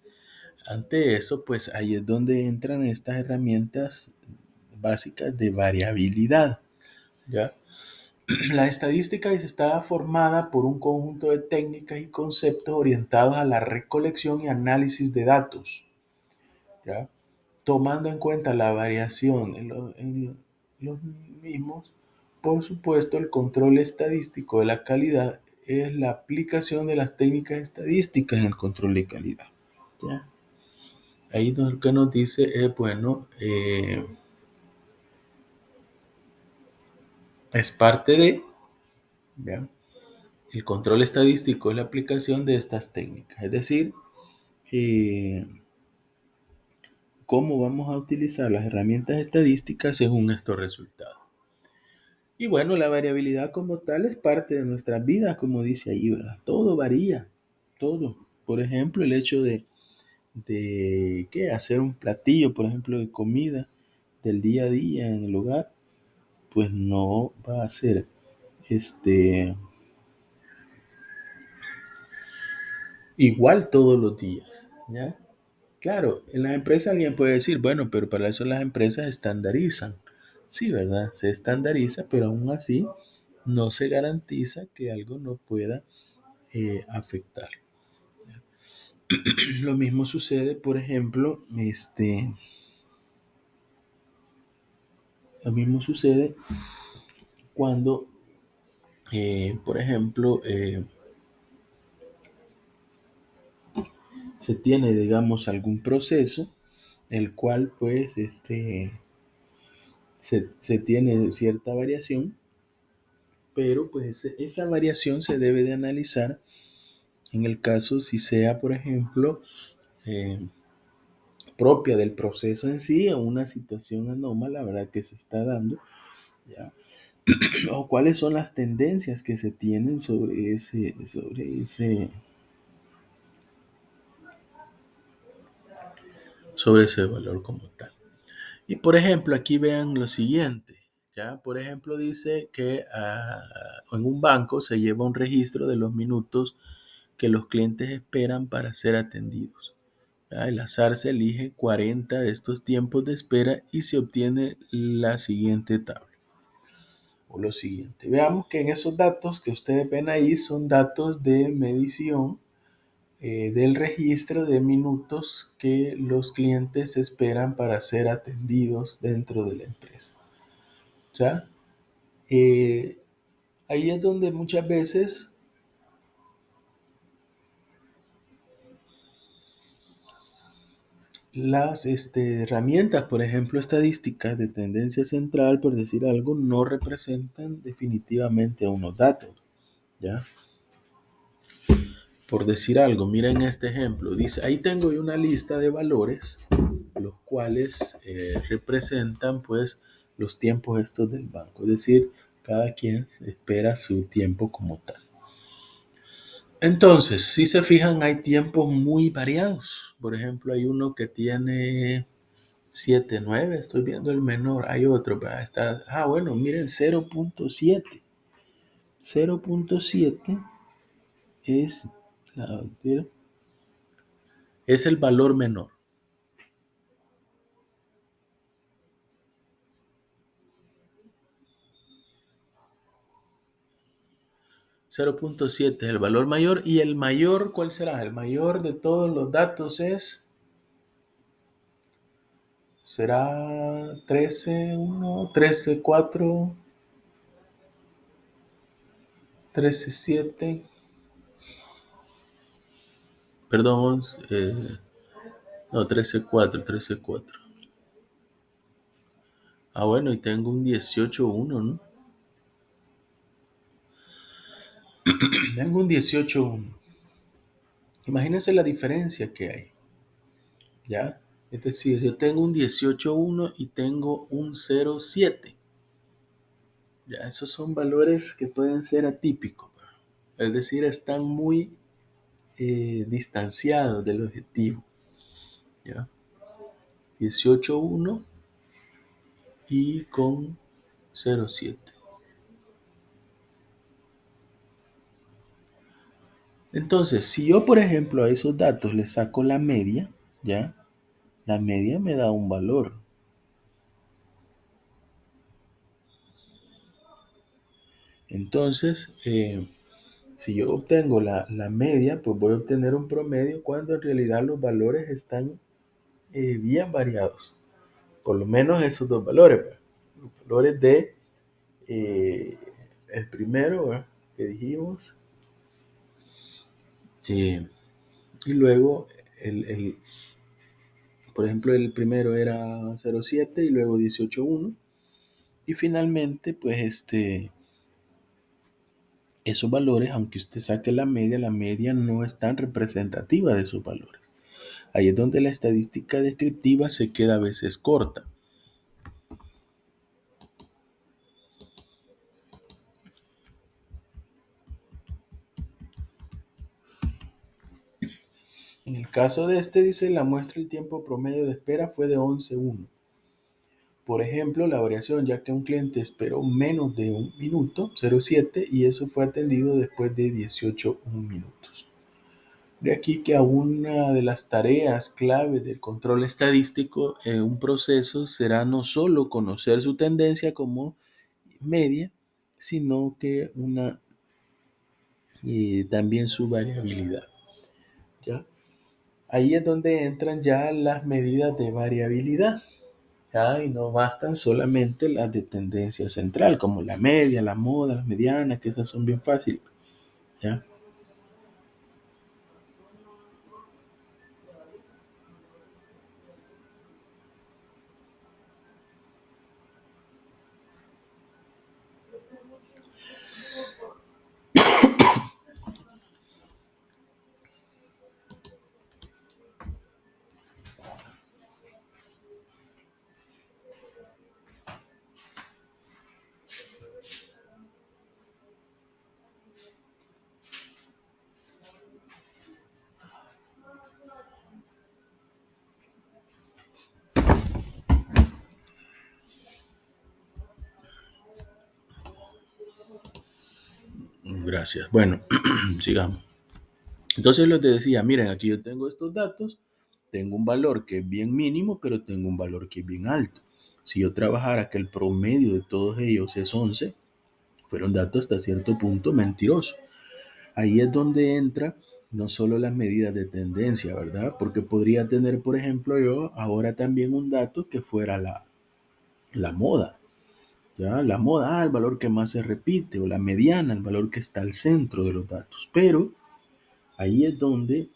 Ante eso, pues ahí es donde entran estas herramientas básicas de variabilidad, ¿ya? La estadística está formada por un conjunto de técnicas y conceptos orientados a la recolección y análisis de datos, ¿ya? Tomando en cuenta la variación en los mismos. Por supuesto, el control estadístico de la calidad es la aplicación de las técnicas estadísticas en el control de calidad, ¿ya? Ahí lo que nos dice es, bueno, es parte de, ¿ya? El control estadístico es la aplicación de estas técnicas, es decir, eh, cómo vamos a utilizar las herramientas estadísticas según estos resultados. Y bueno, la variabilidad como tal es parte de nuestras vidas, como dice ahí, ¿verdad? Todo varía, todo. Por ejemplo, el hecho de ¿qué? Hacer un platillo, por ejemplo, de comida del día a día en el hogar, pues no va a ser este, igual todos los días, ¿ya? Claro, en las empresas alguien puede decir, bueno, pero para eso las empresas estandarizan. Sí, ¿verdad? Se estandariza, pero aún así no se garantiza que algo no pueda afectar. Lo mismo sucede, por ejemplo, lo mismo sucede cuando, por ejemplo, se tiene, digamos, algún proceso, el cual, pues, se tiene cierta variación, pero pues esa variación se debe de analizar en el caso si sea, por ejemplo, eh, propia del proceso en sí o una situación anómala, ¿verdad? Que se está dando, ¿ya? O cuáles son las tendencias que se tienen sobre ese valor como tal. Y por ejemplo, aquí vean lo siguiente, ¿ya? Por ejemplo, dice que en un banco se lleva un registro de los minutos que los clientes esperan para ser atendidos. Al azar se elige 40 de estos tiempos de espera y se obtiene la siguiente tabla o lo siguiente. Veamos que en esos datos que ustedes ven ahí son datos de medición del registro de minutos que los clientes esperan para ser atendidos dentro de la empresa. ¿Ya? Eh, Ahí es donde muchas veces las herramientas, por ejemplo, estadísticas de tendencia central, por decir algo, no representan definitivamente unos datos, ¿ya? Por decir algo, miren este ejemplo. Dice, ahí tengo una lista de valores, los cuales representan, pues, los tiempos estos del banco. Es decir, cada quien espera su tiempo como tal. Entonces, si se fijan, hay tiempos muy variados. Por ejemplo, hay uno que tiene 7,9, estoy viendo el menor, hay otro, ¿verdad? Bueno, miren, 0,7. 0,7 es, es el valor menor. 0,7 es el valor mayor y el mayor, ¿cuál será? El mayor de todos los datos será 13,1, 13,4, 13,7. Perdón, no, 13.4. Ah, bueno, y tengo un 18.1, ¿no? Tengo un 18.1. Imagínense la diferencia que hay, ¿ya? Es decir, yo tengo un 18.1 y tengo un 0.7. Ya, esos son valores que pueden ser atípicos, ¿verdad? Es decir, están muy distanciados del objetivo, ¿ya? 18.1 y con 0.7. Entonces, si yo, por ejemplo, a esos datos le saco la media, ¿ya? La media me da un valor. Entonces, si yo obtengo la media, pues voy a obtener un promedio cuando en realidad los valores están bien variados. Por lo menos esos dos valores, ¿verdad? Los valores de el primero, ¿verdad? Que dijimos, eh, y luego por ejemplo, el primero era 0.7 y luego 18.1. Y finalmente, pues esos valores, aunque usted saque la media no es tan representativa de esos valores. Ahí es donde la estadística descriptiva se queda a veces corta. En el caso de dice la muestra el tiempo promedio de espera fue de 11.1. Por ejemplo, la variación, ya que un cliente esperó menos de un minuto, 0.7, y eso fue atendido después de 18 minutos. De aquí que a una de las tareas clave del control estadístico en un proceso será no solo conocer su tendencia como media, sino que también su variabilidad. ¿Ya? Ahí es donde entran ya las medidas de variabilidad. ¿Ya? Y no bastan solamente las de tendencia central, como la media, la moda, las medianas, que esas son bien fáciles. ¿Ya? Gracias. Bueno, sigamos. Entonces lo te decía, miren, aquí yo tengo estos datos, tengo un valor que es bien mínimo, pero tengo un valor que es bien alto. Si yo trabajara que el promedio de todos ellos es 11, fueron datos hasta cierto punto mentirosos. Ahí es donde entra no solo las medidas de tendencia, ¿verdad? Porque podría tener, por ejemplo, yo ahora también un dato que fuera la moda, ¿ya? La moda, el valor que más se repite, o la mediana, el valor que está al centro de los datos. Pero ahí es donde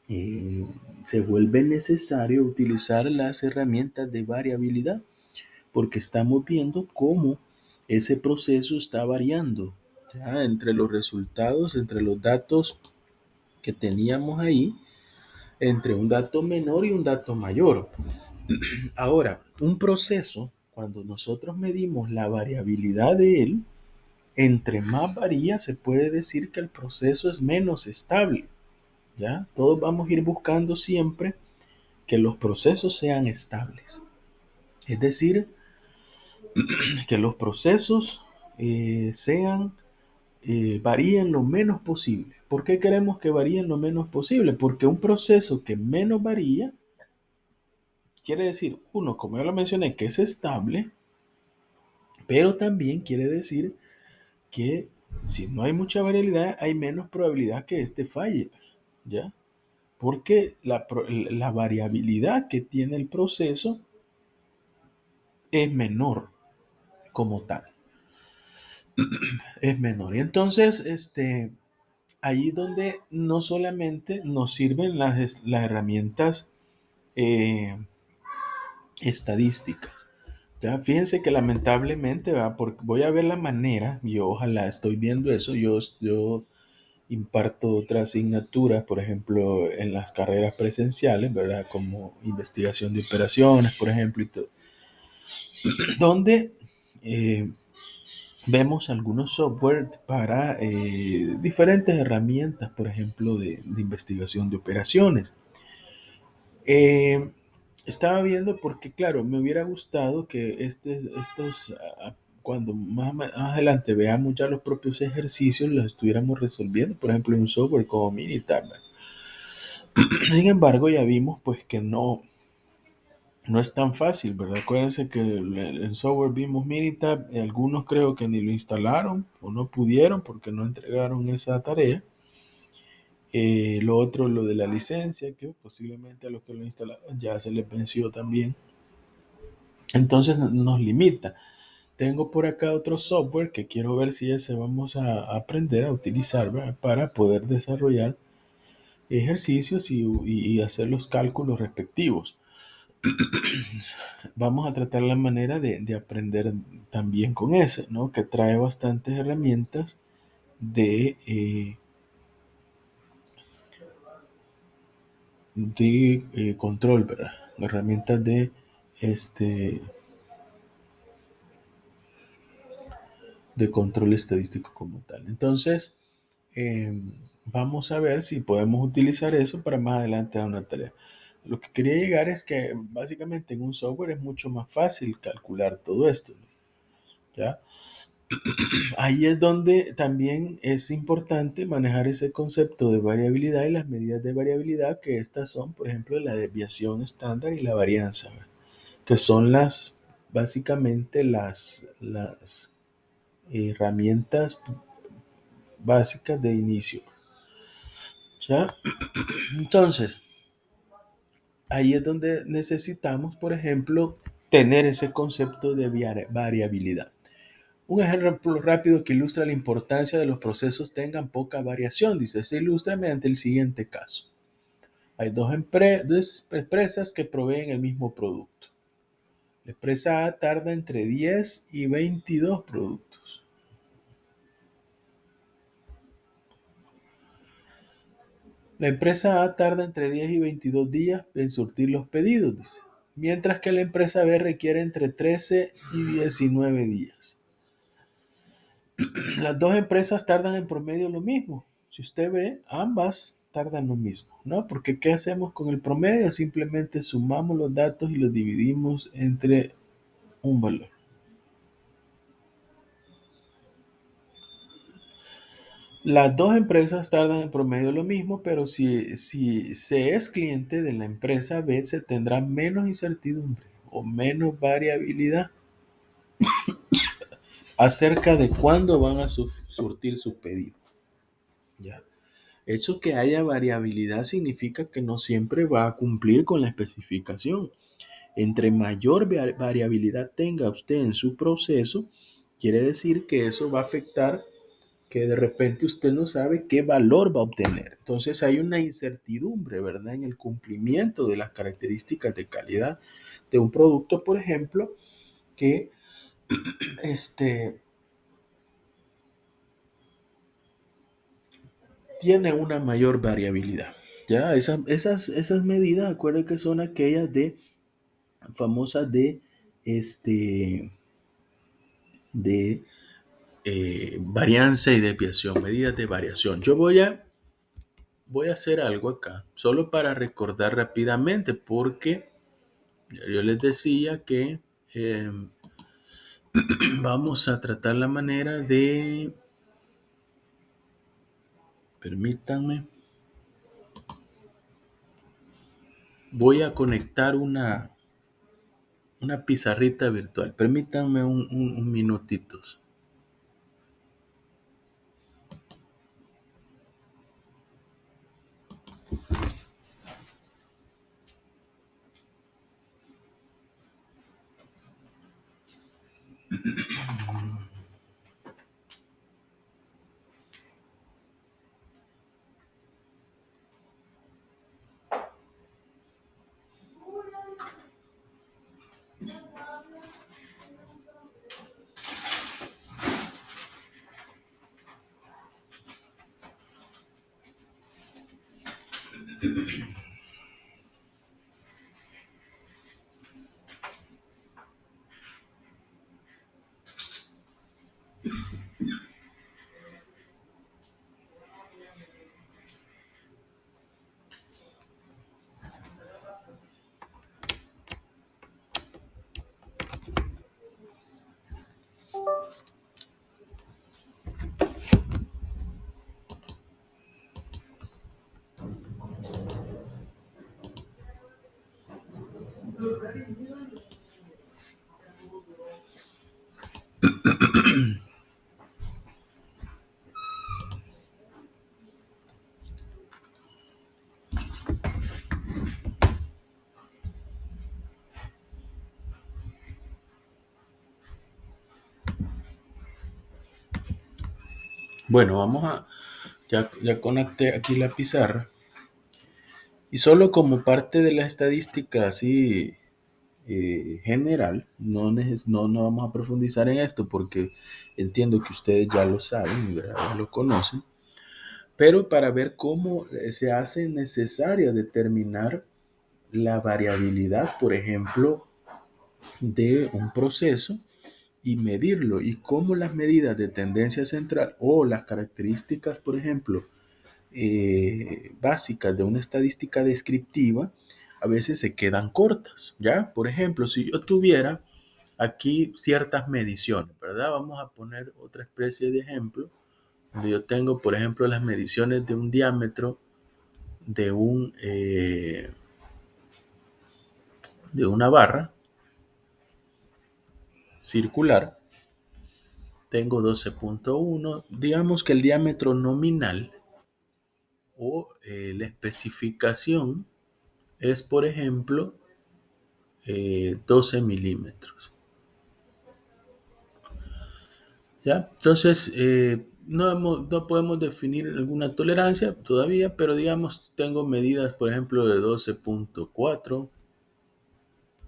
eh, se vuelve necesario utilizar las herramientas de variabilidad, porque estamos viendo cómo ese proceso está variando, ¿ya? Entre los resultados, entre los datos que teníamos ahí, entre un dato menor y un dato mayor. Ahora, un proceso, cuando nosotros medimos la variabilidad de él, entre más varía, se puede decir que el proceso es menos estable. ¿Ya? Todos vamos a ir buscando siempre que los procesos sean estables. Es decir, que los procesos varíen lo menos posible. ¿Por qué queremos que varíen lo menos posible? Porque un proceso que menos varía quiere decir, uno, como ya lo mencioné, que es estable, pero también quiere decir que si no hay mucha variabilidad, hay menos probabilidad que este falle, ¿ya? Porque la variabilidad que tiene el proceso es menor como tal, es menor. Y entonces, Ahí donde no solamente nos sirven las herramientas eh, estadísticas. Ya, fíjense que lamentablemente, ¿va? Porque voy a ver la manera, yo ojalá estoy viendo eso, yo imparto otras asignaturas, por ejemplo, en las carreras presenciales, ¿verdad? Como investigación de operaciones, por ejemplo, y todo, donde eh, vemos algunos software para diferentes herramientas, por ejemplo, de investigación de operaciones. Eh, Estaba viendo porque, claro, me hubiera gustado que cuando más adelante veamos ya los propios ejercicios, los estuviéramos resolviendo, por ejemplo, en un software como Minitab. Sin embargo, ya vimos pues que no es tan fácil, ¿verdad? Acuérdense que el software vimos Minitab, algunos creo que ni lo instalaron o no pudieron porque no entregaron esa tarea. Lo otro, lo de la licencia, que posiblemente a los que lo instalaron ya se les venció también. Entonces nos limita. Tengo por acá otro software que quiero ver si ese vamos a aprender a utilizar, ¿verdad? Para poder desarrollar ejercicios y hacer los cálculos respectivos. Vamos a tratar la manera de aprender también con ese, ¿no? Que trae bastantes herramientas de control, ¿verdad? Herramientas este, de control estadístico como tal. Entonces, eh, vamos a ver si podemos utilizar eso para más adelante dar una tarea. Lo que quería llegar es que básicamente en un software es mucho más fácil calcular todo esto, ¿ya? Ahí es donde también es importante manejar ese concepto de variabilidad y las medidas de variabilidad, que estas son, por ejemplo, la desviación estándar y la varianza, ¿verdad? Que son básicamente las herramientas básicas de inicio, ¿ya? Entonces, ahí es donde necesitamos, por ejemplo, tener ese concepto de variabilidad. Un ejemplo rápido que ilustra la importancia de los procesos tengan poca variación, dice, se ilustra mediante el siguiente caso. Hay dos empresas que proveen el mismo producto. La empresa A tarda entre 10 y 22 productos. La empresa A tarda entre 10 y 22 días en surtir los pedidos, dice, mientras que la empresa B requiere entre 13 y 19 días. Las dos empresas tardan en promedio lo mismo. Si usted ve, ambas tardan lo mismo, ¿no? Porque ¿qué hacemos con el promedio? Simplemente sumamos los datos y los dividimos entre un valor. Las dos empresas tardan en promedio lo mismo, pero si se es cliente de la empresa B, se tendrá menos incertidumbre o menos variabilidad acerca de cuándo van a surtir su pedido. ¿Ya? Eso que haya variabilidad significa que no siempre va a cumplir con la especificación. Entre mayor variabilidad tenga usted en su proceso, quiere decir que eso va a afectar que de repente usted no sabe qué valor va a obtener. Entonces hay una incertidumbre, ¿verdad? En el cumplimiento de las características de calidad de un producto, por ejemplo, que este, tiene una mayor variabilidad. Ya, esas medidas, acuérdense que son aquellas famosas de varianza y desviación, medidas de variación. Voy a hacer algo acá, solo para recordar rápidamente, porque yo les decía que eh, vamos a tratar la manera permítanme, voy a conectar una pizarrita virtual. Permítanme un minutito. Bueno, ya conecté aquí la pizarra. Y solo como parte de la estadística así general, no vamos a profundizar en esto porque entiendo que ustedes ya lo saben, ¿verdad? Ya lo conocen, pero para ver cómo se hace necesaria determinar la variabilidad, por ejemplo, de un proceso y medirlo y cómo las medidas de tendencia central o las características, por ejemplo, básicas de una estadística descriptiva a veces se quedan cortas, ¿ya? Por ejemplo, si yo tuviera aquí ciertas mediciones, ¿verdad? Vamos a poner otra especie de ejemplo, donde yo tengo, por ejemplo, las mediciones de un diámetro de de una barra circular. Tengo 12.1, digamos que el diámetro nominal o la especificación es, por ejemplo, 12 milímetros. ¿Ya? Entonces, no podemos definir alguna tolerancia todavía, pero digamos, tengo medidas, por ejemplo, de 12.4,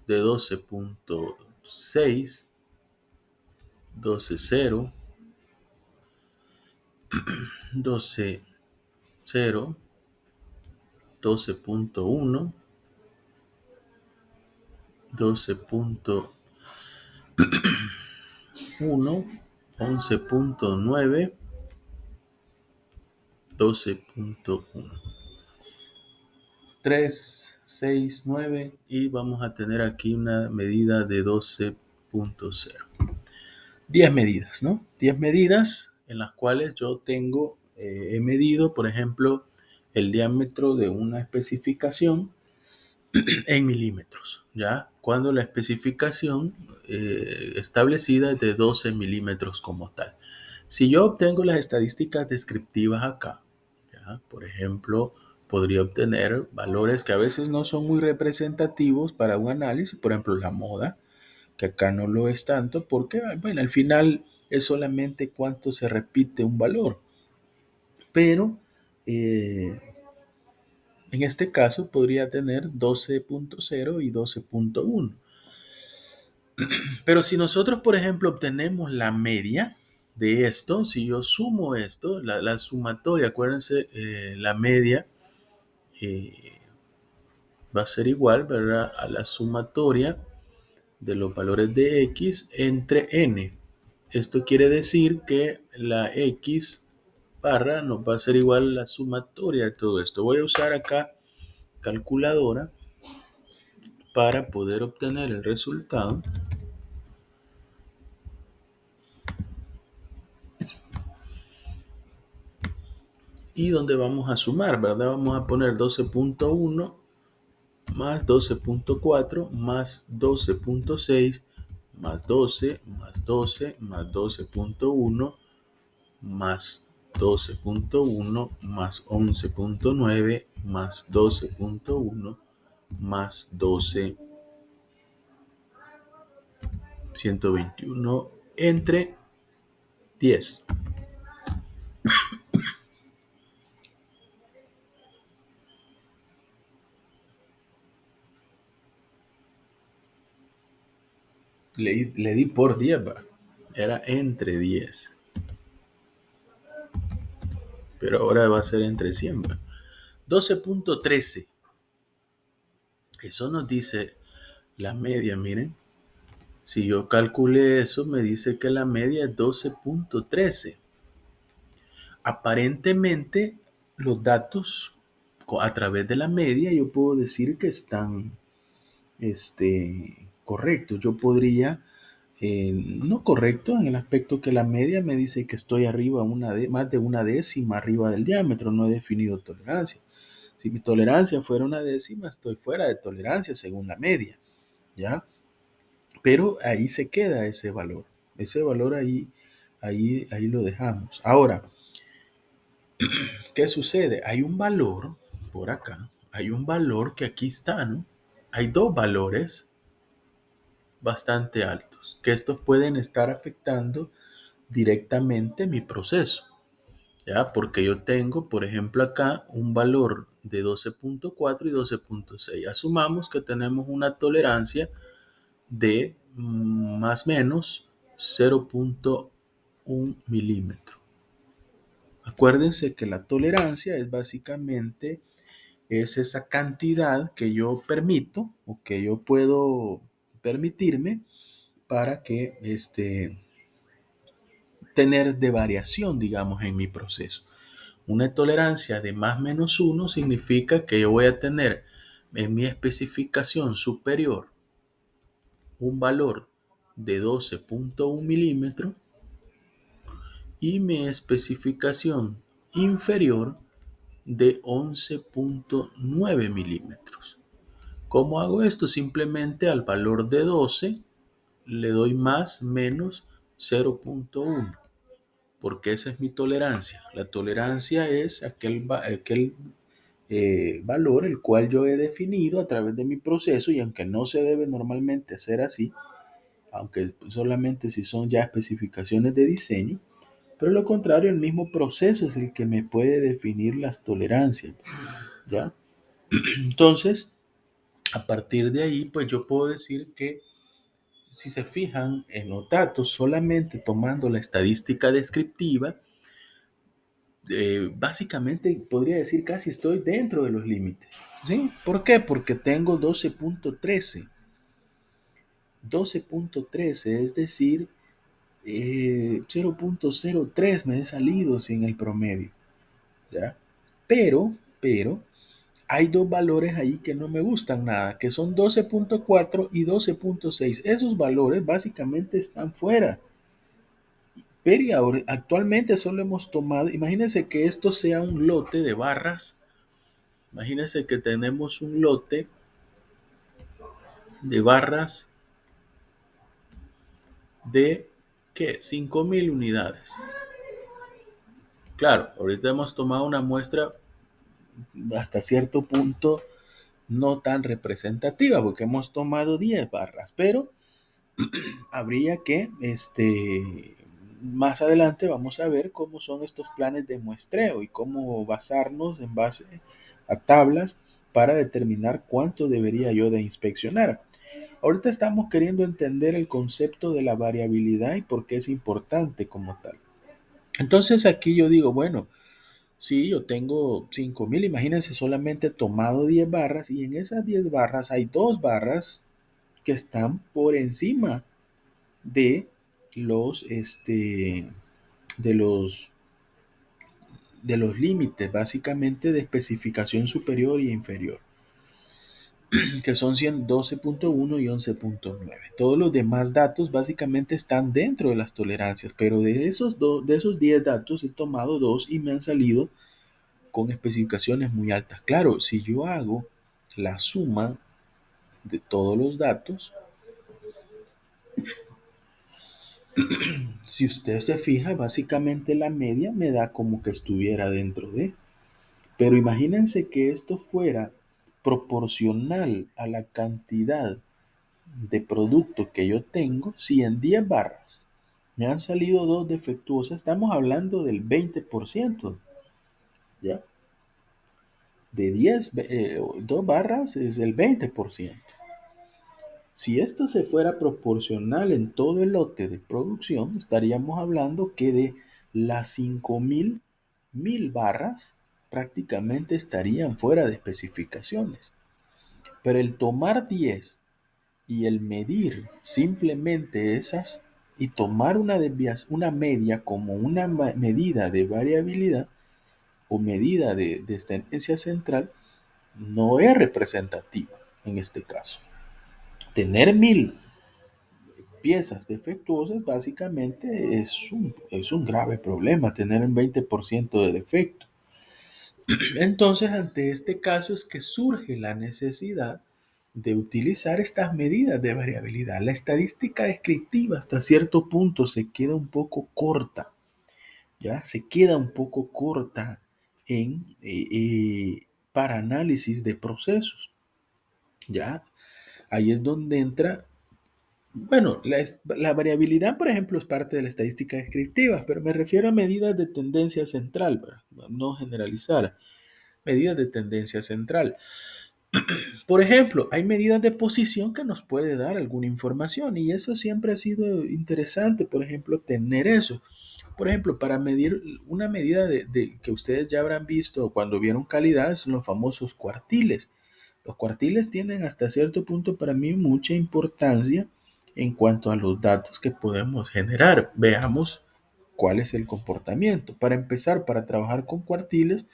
de 12.6, 12.0, 12.0, 12.1, 12.1, 11.9, 12.1. 3, 6, 9 y vamos a tener aquí una medida de 12.0. 10 medidas, ¿no? 10 medidas en las cuales yo he medido, por ejemplo, el diámetro de una especificación en milímetros, ¿ya? Cuando la especificación establecida es de 12 milímetros como tal. Si yo obtengo las estadísticas descriptivas acá, ¿ya? Por ejemplo, podría obtener valores que a veces no son muy representativos para un análisis, por ejemplo, la moda, que acá no lo es tanto, porque, bueno, al final es solamente cuánto se repite un valor. Pero eh, en este caso podría tener 12.0 y 12.1. Pero si nosotros, por ejemplo, obtenemos la media de esto, si yo sumo esto, la sumatoria, acuérdense, la media eh, va a ser igual, ¿verdad?, a la sumatoria de los valores de x entre n. Esto quiere decir que la x barra nos va a ser igual a la sumatoria de todo esto. Voy a usar acá calculadora para poder obtener el resultado. Y donde vamos a sumar, ¿verdad? Vamos a poner 12.1 más 12.4 más 12.6 más 12 más 12 más 12.1 más 12.1 más 11.9 más 12.1 más 12, 121 entre 10. Le di por 10, ¿va? Era entre 10, pero ahora va a ser entre 100, ¿va? 12.13. Eso nos dice la media, miren. Si yo calculé eso, me dice que la media es 12.13. Aparentemente, los datos a través de la media yo puedo decir que están correctos. Yo podría, no correcto en el aspecto que la media me dice que estoy arriba más de una décima arriba del diámetro. No he definido tolerancia. Si mi tolerancia fuera una décima, estoy fuera de tolerancia según la media, ¿ya? Pero ahí se queda ese valor. Ese valor ahí lo dejamos. Ahora, ¿qué sucede? Hay un valor por acá. Hay un valor que aquí está, ¿no? Hay dos valores bastante altos, que estos pueden estar afectando directamente mi proceso, ¿ya? Porque yo tengo, por ejemplo, acá un valor de 12.4 y 12.6. Asumamos que tenemos una tolerancia de más o menos 0.1 milímetro. Acuérdense que la tolerancia es básicamente esa cantidad que yo permito o que yo puedo permitirme para que tener de variación, digamos, en mi proceso. Una tolerancia de más o menos 1 significa que yo voy a tener en mi especificación superior un valor de 12.1 milímetros y mi especificación inferior de 11.9 milímetros. ¿Cómo hago esto? Simplemente al valor de 12 le doy más menos 0.1, porque esa es mi tolerancia. La tolerancia es aquel valor el cual yo he definido a través de mi proceso, y aunque no se debe normalmente hacer así, aunque solamente si son ya especificaciones de diseño, pero lo contrario, el mismo proceso es el que me puede definir las tolerancias, ¿ya? Entonces, a partir de ahí, pues yo puedo decir que si se fijan en los datos, solamente tomando la estadística descriptiva, básicamente podría decir casi estoy dentro de los límites. ¿Sí? ¿Por qué? Porque tengo 12.13. 12.13, es decir, 0.03 me he salido sin el promedio, ¿ya? Pero, hay dos valores ahí que no me gustan nada, que son 12.4 y 12.6. Esos valores básicamente están fuera. Pero ahora, actualmente solo hemos tomado, imagínense que esto sea un lote de barras. Imagínense que tenemos un lote de barras de, ¿qué? 5.000 unidades. Claro, ahorita hemos tomado una muestra hasta cierto punto no tan representativa, porque hemos tomado 10 barras, pero habría que, más adelante vamos a ver cómo son estos planes de muestreo y cómo basarnos en base a tablas para determinar cuánto debería yo de inspeccionar. Ahorita estamos queriendo entender el concepto de la variabilidad y por qué es importante como tal. Entonces aquí yo digo, bueno, sí, yo tengo 5.000, imagínense, solamente he tomado 10 barras y en esas 10 barras hay dos barras que están por encima de los, de los, de los límites, básicamente de especificación superior y inferior, que son 12.1 y 11.9. Todos los demás datos básicamente están dentro de las tolerancias, pero de esos 10 datos he tomado dos y me han salido con especificaciones muy altas. Claro, si yo hago la suma de todos los datos, si usted se fija, básicamente la media me da como que estuviera dentro de. Pero imagínense que esto fuera proporcional a la cantidad de producto que yo tengo. Si en 10 barras me han salido dos defectuosas, estamos hablando del 20%, ¿ya? De 2 barras es el 20%. Si esto se fuera proporcional en todo el lote de producción, estaríamos hablando que de las 5.000 barras, prácticamente estarían fuera de especificaciones. Pero el tomar 10 y el medir simplemente esas y tomar una media como una medida de variabilidad o medida de tendencia central no es representativa en este caso. Tener 1000 piezas defectuosas básicamente es un grave problema, tener un 20% de defecto. Entonces, ante este caso es que surge la necesidad de utilizar estas medidas de variabilidad. La estadística descriptiva hasta cierto punto se queda un poco corta, ¿ya? Se queda un poco corta para análisis de procesos, ¿ya? Ahí es donde entra, bueno, la variabilidad, por ejemplo, es parte de la estadística descriptiva, pero me refiero a medidas de tendencia central, ¿verdad? No generalizar, medidas de tendencia central. Por ejemplo, hay medidas de posición que nos puede dar alguna información y eso siempre ha sido interesante, por ejemplo, tener eso. Por ejemplo, para medir una medida que ustedes ya habrán visto cuando vieron calidad son los famosos cuartiles. Los cuartiles tienen hasta cierto punto para mí mucha importancia en cuanto a los datos que podemos generar. Veamos cuál es el comportamiento. Para empezar, para trabajar con cuartiles,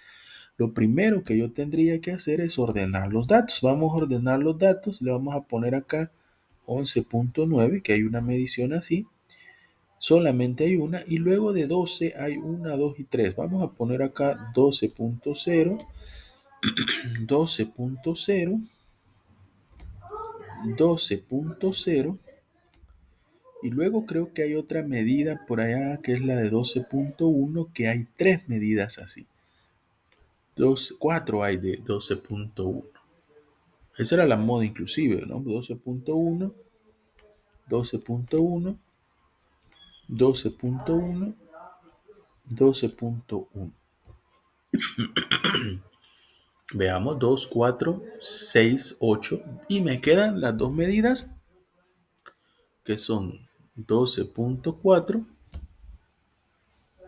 lo primero que yo tendría que hacer es ordenar los datos. Vamos a ordenar los datos. Le vamos a poner acá 11.9, que hay una medición así. Solamente hay una. Y luego de 12 hay una, 2 y 3. Vamos a poner acá 12.0, 12.0, 12.0. Y luego creo que hay otra medida por allá que es la de 12.1, que hay tres medidas así. Cuatro hay de 12.1. Esa era la moda inclusive, ¿no? 12.1, 12.1, 12.1, 12.1. Veamos, 2, 4, 6, 8. Y me quedan las dos medidas que son 12.4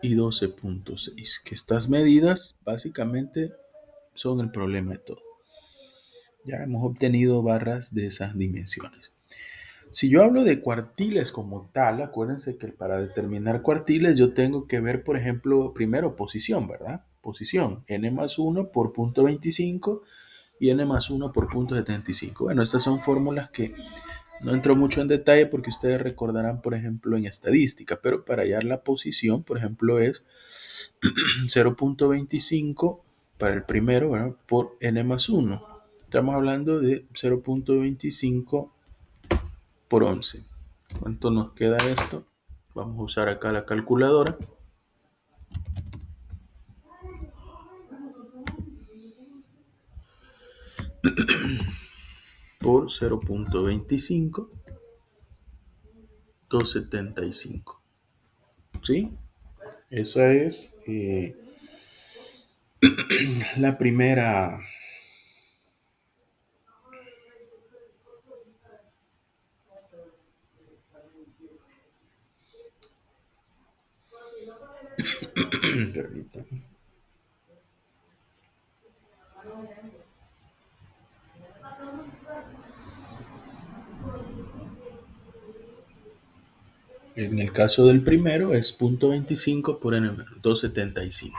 y 12.6. Que estas medidas básicamente son el problema de todo. Ya hemos obtenido barras de esas dimensiones. Si yo hablo de cuartiles como tal, acuérdense que para determinar cuartiles yo tengo que ver, por ejemplo, primero posición, ¿verdad? Posición, n más 1 por punto 25 y n más 1 por punto 75. Bueno, estas son fórmulas que no entro mucho en detalle porque ustedes recordarán, por ejemplo, en estadística, pero para hallar la posición, por ejemplo, es 0.25 para el primero, ¿verdad? Por n más 1. Estamos hablando de 0.25 por 11. ¿Cuánto nos queda esto? Vamos a usar acá la calculadora. Por 0.25, 275. ¿Sí? Esa es la primera. Permítanme. En el caso del primero es 0.25 por n menos 275.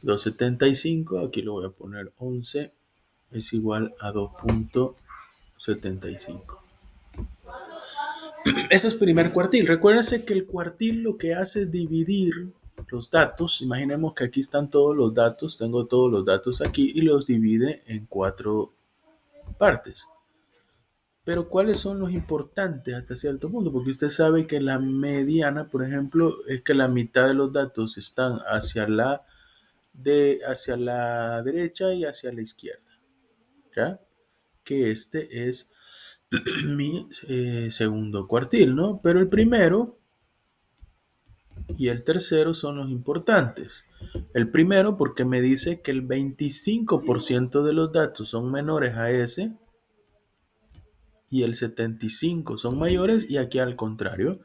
275, aquí lo voy a poner 11, es igual a 2.75. Ese es primer cuartil. Recuérdense que el cuartil lo que hace es dividir los datos. Imaginemos que aquí están todos los datos. Tengo todos los datos aquí y los divide en 4 partes. Pero ¿cuáles son los importantes hasta cierto punto? Porque usted sabe que la mediana, por ejemplo, es que la mitad de los datos están hacia la derecha y hacia la izquierda. ¿Ya? Que este es mi segundo cuartil, ¿no? Pero el primero y el tercero son los importantes. El primero porque me dice que el 25% de los datos son menores a ese y el 75% son mayores, y aquí al contrario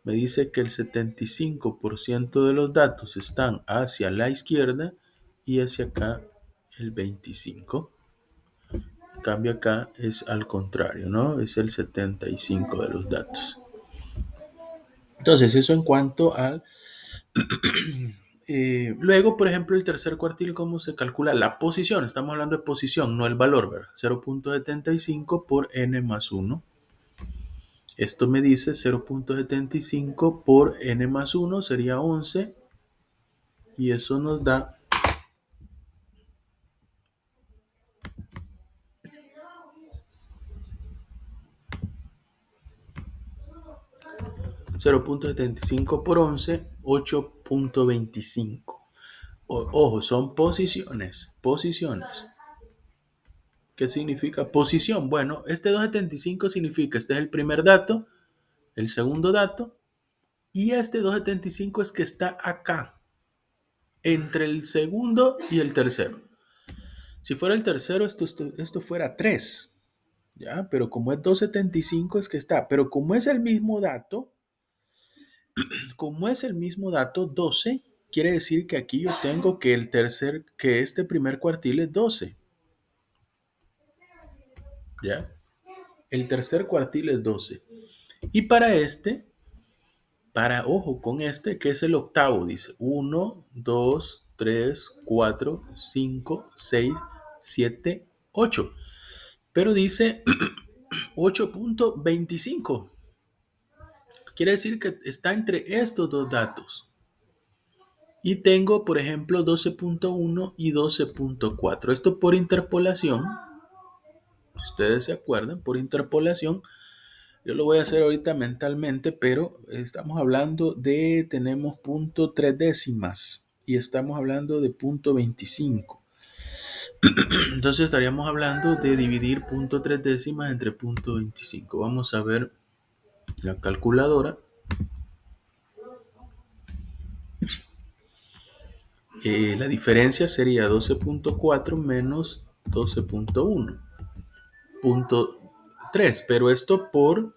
me dice que el 75% de los datos están hacia la izquierda y hacia acá el 25. En cambio acá es al contrario, ¿no? Es el 75 de los datos. Entonces, eso en cuanto al... luego, por ejemplo, el tercer cuartil, ¿cómo se calcula? La posición, estamos hablando de posición, no el valor, ¿verdad? 0.75 por n más 1. Esto me dice 0.75 por n más 1 sería 11 y eso nos da 0.75 por 11, 8.25. Ojo, son posiciones, posiciones. ¿Qué significa posición? Bueno, este 275 significa, este es el primer dato, el segundo dato, y este 275 es que está acá, entre el segundo y el tercero. Si fuera el tercero, esto fuera 3, ¿ya? Pero como es 275 es que está, pero como es el mismo dato 12, quiere decir que aquí yo tengo que este primer cuartil es 12, ¿ya? El tercer cuartil es 12. Y ojo con este, que es el octavo, dice 1, 2, 3, 4, 5, 6, 7, 8. Pero dice 8.25. Quiere decir que está entre estos dos datos. Y tengo, por ejemplo, 12.1 y 12.4. Esto por interpolación. Si ustedes se acuerdan, por interpolación. Yo lo voy a hacer ahorita mentalmente, pero estamos hablando tenemos punto 3 décimas y estamos hablando de punto 25. Entonces estaríamos hablando de dividir punto 3 décimas entre punto 25. Vamos a ver la calculadora. La diferencia sería 12.4 menos 12.1. Punto 3, pero esto por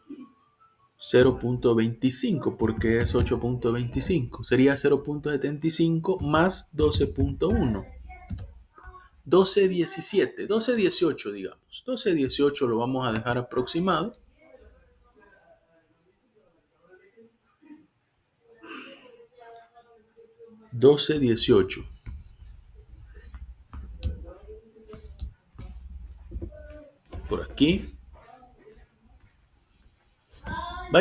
0.25 porque es 8.25. Sería 0.75 más 12.1. 12.17, 12.18 digamos. 12.18 lo vamos a dejar aproximado. 12.18. Por aquí.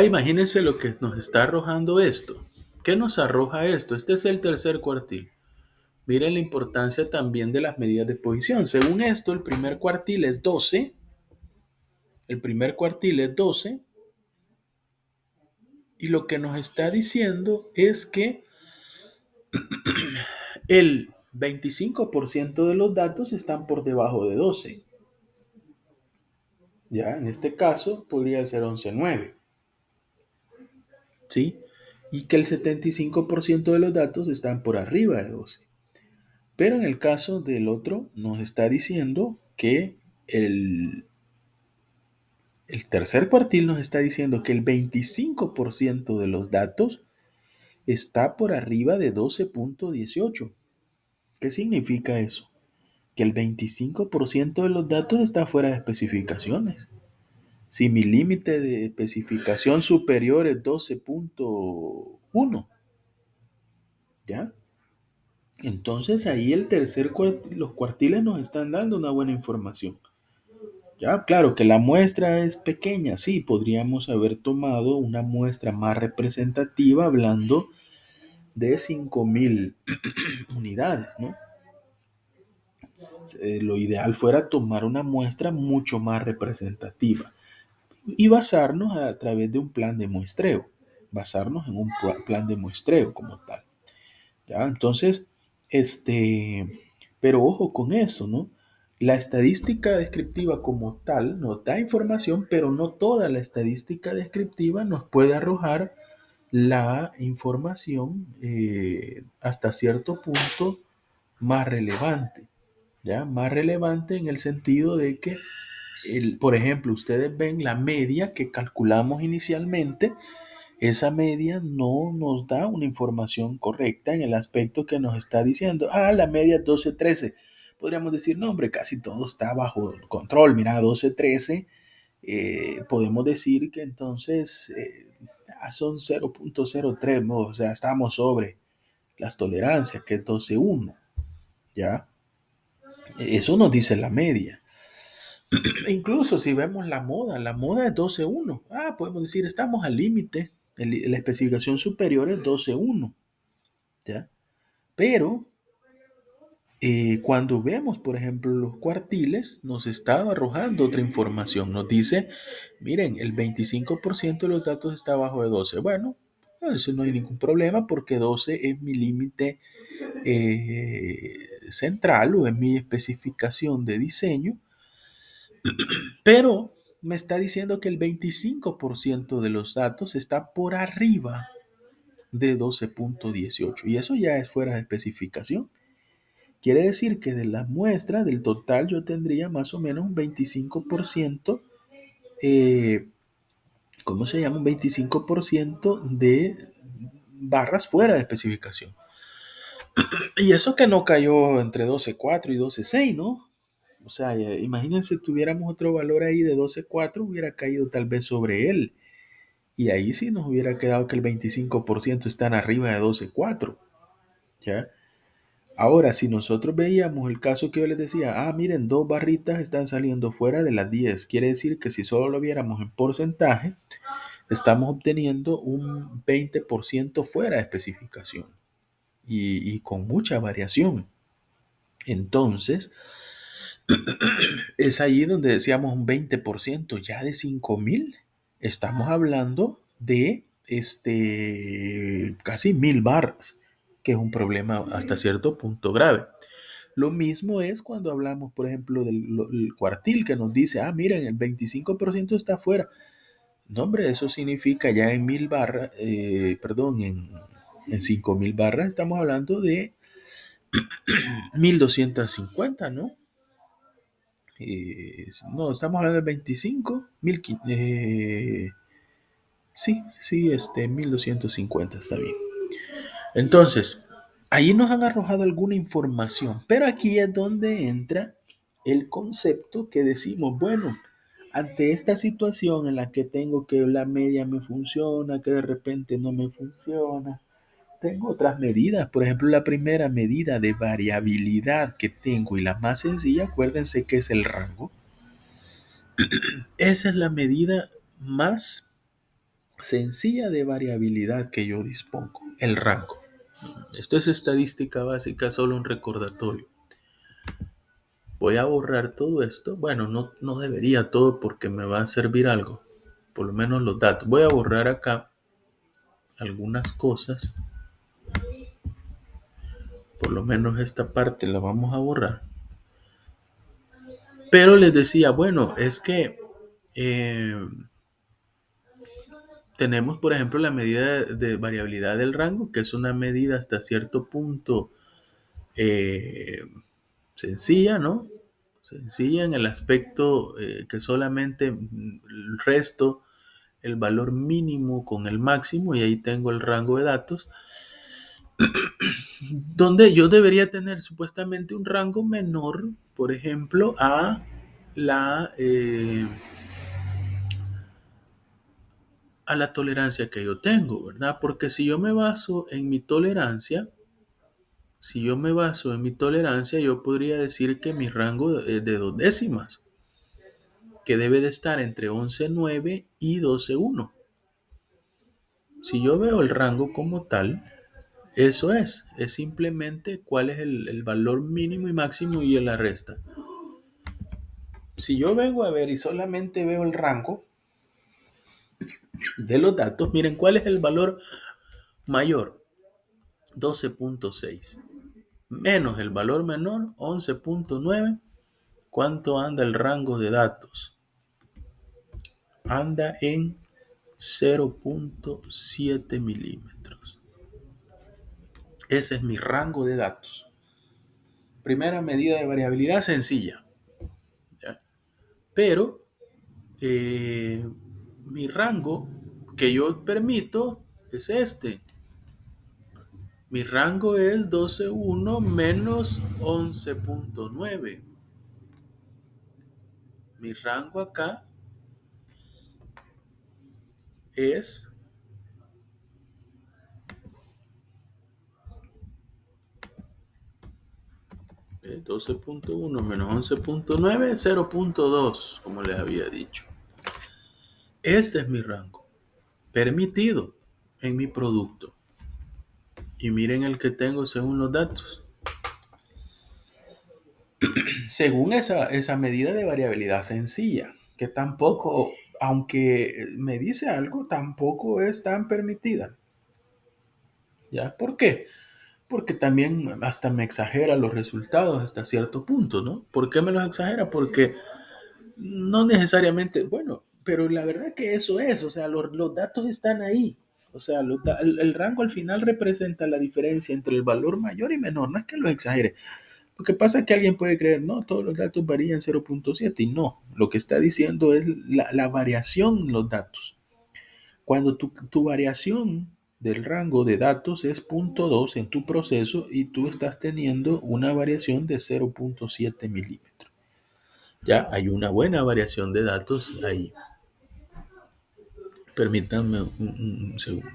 Imagínense lo que nos está arrojando esto. ¿Qué nos arroja esto? Este es el tercer cuartil. Miren la importancia también de las medidas de posición. Según esto, el primer cuartil es 12. El primer cuartil es 12. Y lo que nos está diciendo es que el 25% de los datos están por debajo de 12. Ya, en este caso podría ser 11.9. ¿Sí? Y que el 75% de los datos están por arriba de 12. Pero en el caso del otro nos está diciendo que el tercer cuartil nos está diciendo que el 25% de los datos está por arriba de 12.18. ¿Qué significa eso? Que el 25% de los datos está fuera de especificaciones. Si mi límite de especificación superior es 12.1, ¿ya? Entonces ahí los cuartiles nos están dando una buena información. Ya, claro que la muestra es pequeña, sí, podríamos haber tomado una muestra más representativa hablando de 5.000 unidades, ¿no? Lo ideal fuera tomar una muestra mucho más representativa y basarnos a través de un plan de muestreo, basarnos en un plan de muestreo como tal. ¿Ya? Entonces, pero ojo con eso, ¿no? La estadística descriptiva como tal nos da información, pero no toda la estadística descriptiva nos puede arrojar la información hasta cierto punto más relevante, ¿ya? Más relevante en el sentido de que, por ejemplo, ustedes ven la media que calculamos inicialmente esa media no nos da una información correcta en el aspecto que nos está diciendo, la media es 12-13. Podríamos decir, no, hombre, casi todo está bajo control. Mira, 12-13, podemos decir que entonces son 0.03, ¿no? O sea, estamos sobre las tolerancias, que es 12-1, ¿ya? Eso nos dice la media. Incluso si vemos la moda es 12-1. Podemos decir, estamos al límite. La especificación superior es 12-1, ¿ya? Pero cuando vemos, por ejemplo, los cuartiles, nos está arrojando otra información. Nos dice, miren, el 25% de los datos está abajo de 12. Bueno, eso no hay ningún problema porque 12 es mi límite central o es mi especificación de diseño. Pero me está diciendo que el 25% de los datos está por arriba de 12.18 y eso ya es fuera de especificación. Quiere decir que de la muestra del total yo tendría más o menos un 25%, ¿cómo se llama? Un 25% de barras fuera de especificación. Y eso que no cayó entre 12.4 y 12.6, ¿no? O sea, imagínense, tuviéramos otro valor ahí de 12.4, hubiera caído tal vez sobre él. Y ahí sí nos hubiera quedado que el 25% están arriba de 12.4. ¿Ya? Ahora, si nosotros veíamos el caso que yo les decía, miren, 2 barritas están saliendo fuera de las 10. Quiere decir que si solo lo viéramos en porcentaje, estamos obteniendo un 20% fuera de especificación y con mucha variación. Entonces, es ahí donde decíamos un 20% ya de 5.000. Estamos hablando de casi 1.000 barras, que es un problema hasta cierto punto grave. Lo mismo es cuando hablamos, por ejemplo, del cuartil que nos dice, miren, el 25% está afuera. No, hombre, eso significa ya en 1.000 barras, perdón, en 5.000 barras estamos hablando de 1.250, ¿no? No, estamos hablando de 25, sí, 1.250 está bien. Entonces, ahí nos han arrojado alguna información, pero aquí es donde entra el concepto que decimos, bueno, ante esta situación en la que tengo que la media me funciona, que de repente no me funciona, tengo otras medidas. Por ejemplo, la primera medida de variabilidad que tengo y la más sencilla, acuérdense que es el rango. Esa es la medida más sencilla de variabilidad que yo dispongo, el rango. Esto es estadística básica, solo un recordatorio. Voy a borrar todo esto. Bueno, no debería todo porque me va a servir algo. Por lo menos los datos. Voy a borrar acá algunas cosas. Por lo menos esta parte la vamos a borrar. Pero les decía, bueno, es que tenemos, por ejemplo, la medida de variabilidad del rango, que es una medida hasta cierto punto sencilla, ¿no? Sencilla en el aspecto que solamente resto el valor mínimo con el máximo y ahí tengo el rango de datos, donde yo debería tener supuestamente un rango menor, por ejemplo, la a la tolerancia que yo tengo, ¿verdad? Porque si yo me baso en mi tolerancia, yo podría decir que mi rango es de 2 décimas, que debe de estar entre 11.9 y 12.1. Si yo veo el rango como tal, eso es simplemente cuál es el valor mínimo y máximo y la resta. Si yo vengo a ver y solamente veo el rango de los datos, miren cuál es el valor mayor, 12.6, menos el valor menor, 11.9. ¿Cuánto anda el rango de datos? Anda en 0.7 milímetros. Ese es mi rango de datos. Primera medida de variabilidad sencilla. ¿Ya? Pero mi rango, que yo permito es este. Mi rango es 12.1 menos 11.9. Mi rango acá es 12.1 menos 11.9, 0.2, como les había dicho. Este es mi rango permitido en mi producto. Y miren el que tengo según los datos. Según esa medida de variabilidad sencilla, que tampoco, aunque me dice algo, tampoco es tan permitida. ¿Ya? ¿Por qué? Porque también hasta me exagera los resultados hasta cierto punto, ¿no? ¿Por qué me los exagera? Porque no necesariamente, bueno, pero la verdad que eso es, o sea, los datos están ahí. O sea, el rango al final representa la diferencia entre el valor mayor y menor, no es que lo exagere. Lo que pasa es que alguien puede creer, no, todos los datos varían 0.7 y no, lo que está diciendo es la variación en los datos. Cuando tu variación del rango de datos es 0.2 en tu proceso y tú estás teniendo una variación de 0.7 milímetros. Ya hay una buena variación de datos ahí. Permítanme un segundo.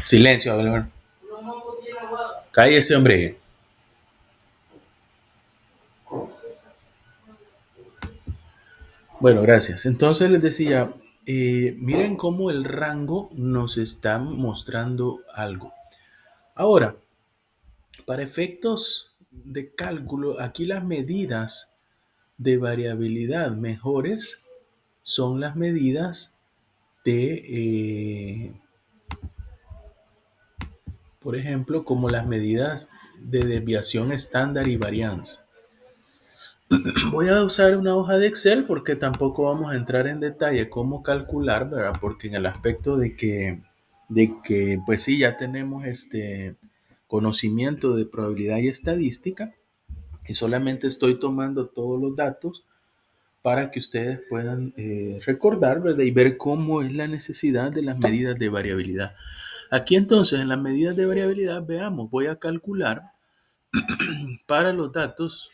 Silencio, Abelard. Cállese, hombre. Bueno, gracias. Entonces les decía, miren cómo el rango nos está mostrando algo. Ahora, para efectos de cálculo, aquí las medidas de variabilidad mejores son las medidas de, por ejemplo, como las medidas de desviación estándar y varianza. Voy a usar una hoja de Excel porque tampoco vamos a entrar en detalle cómo calcular, ¿verdad? Porque en el aspecto de que pues sí, ya tenemos este conocimiento de probabilidad y estadística y solamente estoy tomando todos los datos para que ustedes puedan recordar, ¿verdad? Y ver cómo es la necesidad de las medidas de variabilidad. Aquí entonces en las medidas de variabilidad, veamos, voy a calcular para los datos,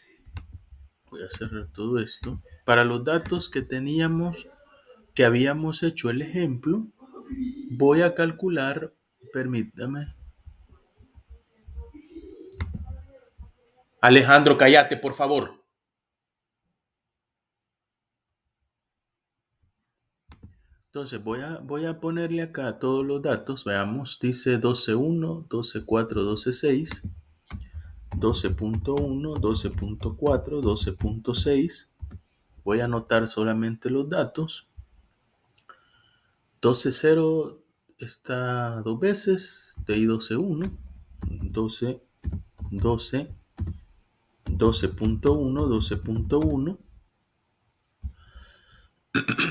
voy a cerrar todo esto, para los datos que teníamos, que habíamos hecho el ejemplo, voy a calcular, permítame. Alejandro, cállate, por favor. Entonces voy a ponerle acá todos los datos. Veamos, dice 12.1, 12.4, 12.6, 12.1, 12.4, 12.6. Voy a anotar solamente los datos. 12.0 está dos veces, de ahí 12.1, 12, 12, 12.1, 12.1.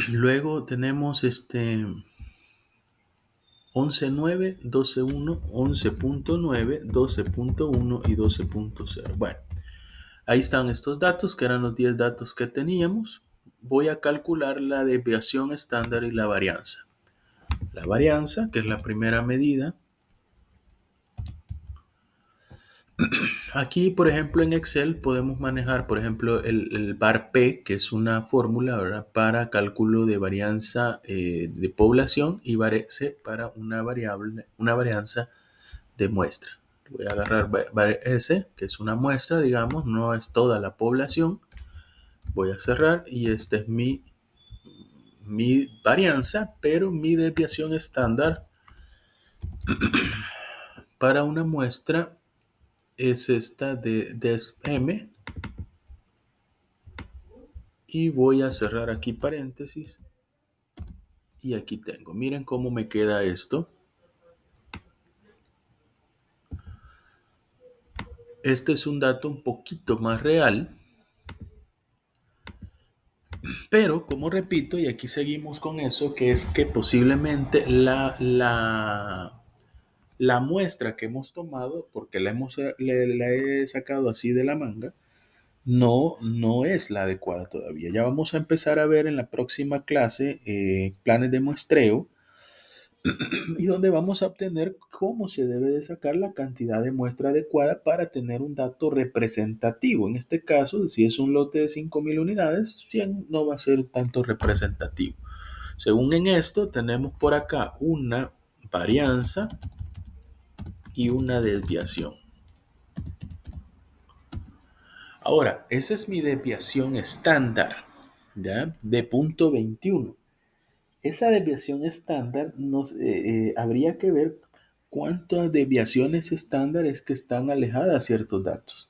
Luego tenemos 11.9, 12.1, 11.9, 12.1 y 12.0. Bueno, ahí están estos datos, que eran los 10 datos que teníamos. Voy a calcular la desviación estándar y la varianza. La varianza, que es la primera medida, Aquí, por ejemplo, en Excel podemos manejar, por ejemplo, el var P, que es una fórmula, ¿verdad?, para cálculo de varianza de población, y var S para una variable, una varianza de muestra. Voy a agarrar var S, que es una muestra, digamos, no es toda la población. Voy a cerrar y esta es mi varianza, pero mi desviación estándar para una muestra es esta de DESM, y voy a cerrar aquí paréntesis y aquí tengo. Miren cómo me queda esto. Este es un dato un poquito más real, pero como repito, y aquí seguimos con eso, que es que posiblemente la muestra que hemos tomado, porque la he sacado así de la manga, no es la adecuada todavía. Ya vamos a empezar a ver en la próxima clase planes de muestreo, y donde vamos a obtener cómo se debe de sacar la cantidad de muestra adecuada para tener un dato representativo. En este caso, si es un lote de 5.000 unidades, 100 no va a ser tanto representativo. Según en esto, tenemos por acá una varianza y una desviación. Ahora, esa es mi desviación estándar, ¿ya?, de punto 21. Esa desviación estándar habría que ver cuántas desviaciones estándares que están alejadas a ciertos datos.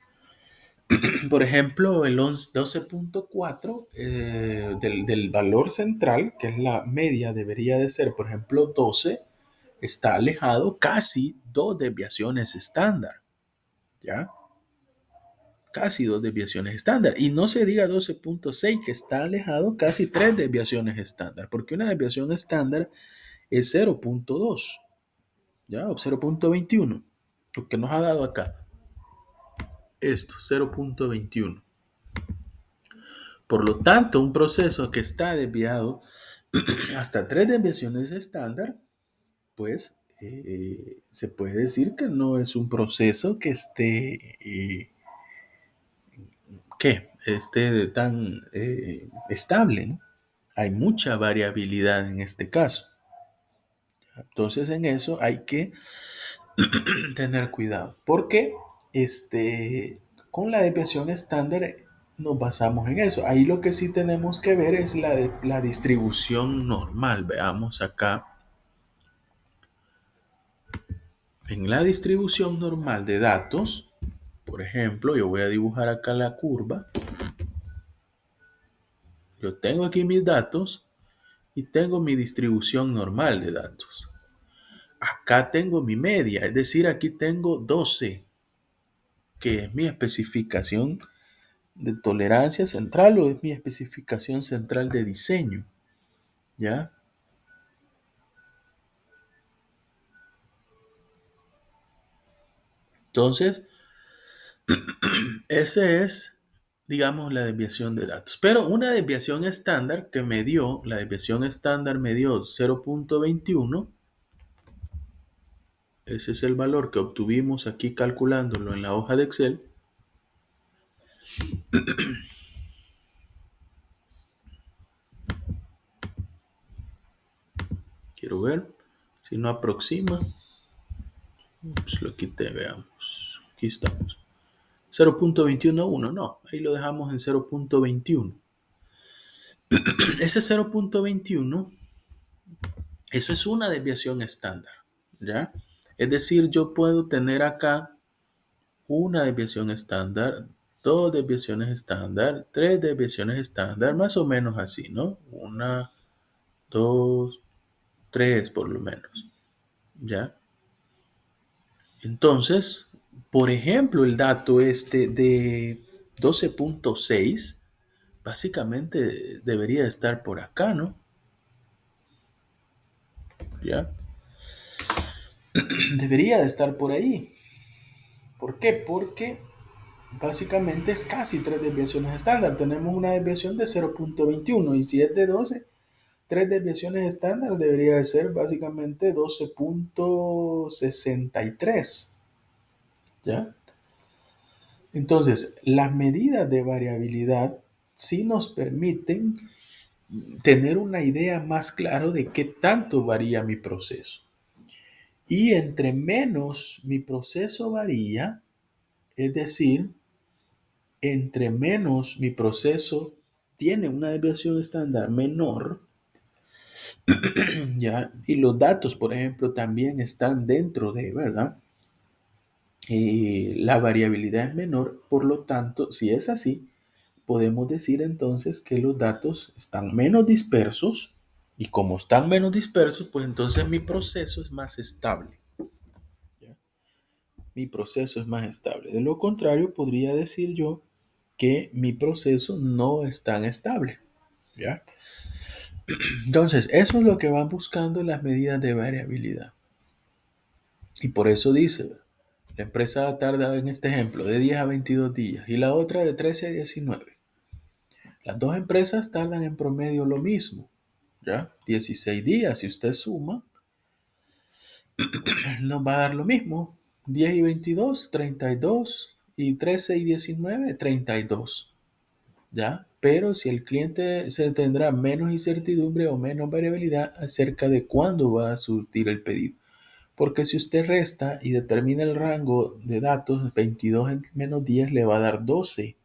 Por ejemplo, el 12.4 del valor central, que es la media, debería de ser, por ejemplo, 12, está alejado casi dos desviaciones estándar, ¿ya? Casi dos desviaciones estándar. Y no se diga 12.6, que está alejado casi tres desviaciones estándar, porque una desviación estándar es 0.2, ¿ya? O 0.21, lo que nos ha dado acá. Esto, 0.21. Por lo tanto, un proceso que está desviado hasta tres desviaciones estándar, pues se puede decir que no es un proceso que esté tan estable, ¿no? Hay mucha variabilidad en este caso. Entonces, en eso hay que tener cuidado, porque con la desviación estándar nos basamos en eso. Ahí lo que sí tenemos que ver es la distribución normal. Veamos acá. En la distribución normal de datos, por ejemplo, yo voy a dibujar acá la curva. Yo tengo aquí mis datos y tengo mi distribución normal de datos. Acá tengo mi media, es decir, aquí tengo 12, que es mi especificación de tolerancia central, o es mi especificación central de diseño, ¿ya? Entonces, ese es, digamos, la desviación de datos. Pero una desviación estándar que me dio, la desviación estándar me dio 0.21. Ese es el valor que obtuvimos aquí calculándolo en la hoja de Excel. Quiero ver si no aproxima. Ups, lo quité, veamos. Aquí estamos. 0.211, no, ahí lo dejamos en 0.21. Ese 0.21, eso es una desviación estándar, ¿ya? Es decir, yo puedo tener acá una desviación estándar, dos desviaciones estándar, tres desviaciones estándar, más o menos así, ¿no? Una, dos, tres por lo menos, ¿ya? Entonces, por ejemplo, el dato este de 12.6 básicamente debería estar por acá, ¿no? ¿Ya? Debería de estar por ahí. ¿Por qué? Porque básicamente es casi tres desviaciones estándar. Tenemos una desviación de 0.21, y si es de 12, tres desviaciones estándar debería de ser básicamente 12.63. ¿Ya? Entonces, las medidas de variabilidad sí nos permiten tener una idea más clara de qué tanto varía mi proceso. Y entre menos mi proceso varía, es decir, entre menos mi proceso tiene una desviación estándar menor, ¿ya? Y los datos, por ejemplo, también están dentro de, ¿verdad? La variabilidad es menor, por lo tanto, si es así, podemos decir entonces que los datos están menos dispersos y como están menos dispersos, pues entonces mi proceso es más estable. ¿Ya? Mi proceso es más estable. De lo contrario, podría decir yo que mi proceso no es tan estable. ¿Ya? Entonces, eso es lo que van buscando las medidas de variabilidad. Y por eso dice, la empresa tarda en este ejemplo de 10 a 22 días y la otra de 13 a 19. Las dos empresas tardan en promedio lo mismo, ¿ya? 16 días, si usted suma, nos va a dar lo mismo. 10 y 22, 32 y 13 y 19, 32, ¿ya? Pero si el cliente se tendrá menos incertidumbre o menos variabilidad acerca de cuándo va a surtir el pedido. Porque si usted resta y determina el rango de datos, 22 en menos 10 le va a dar 12,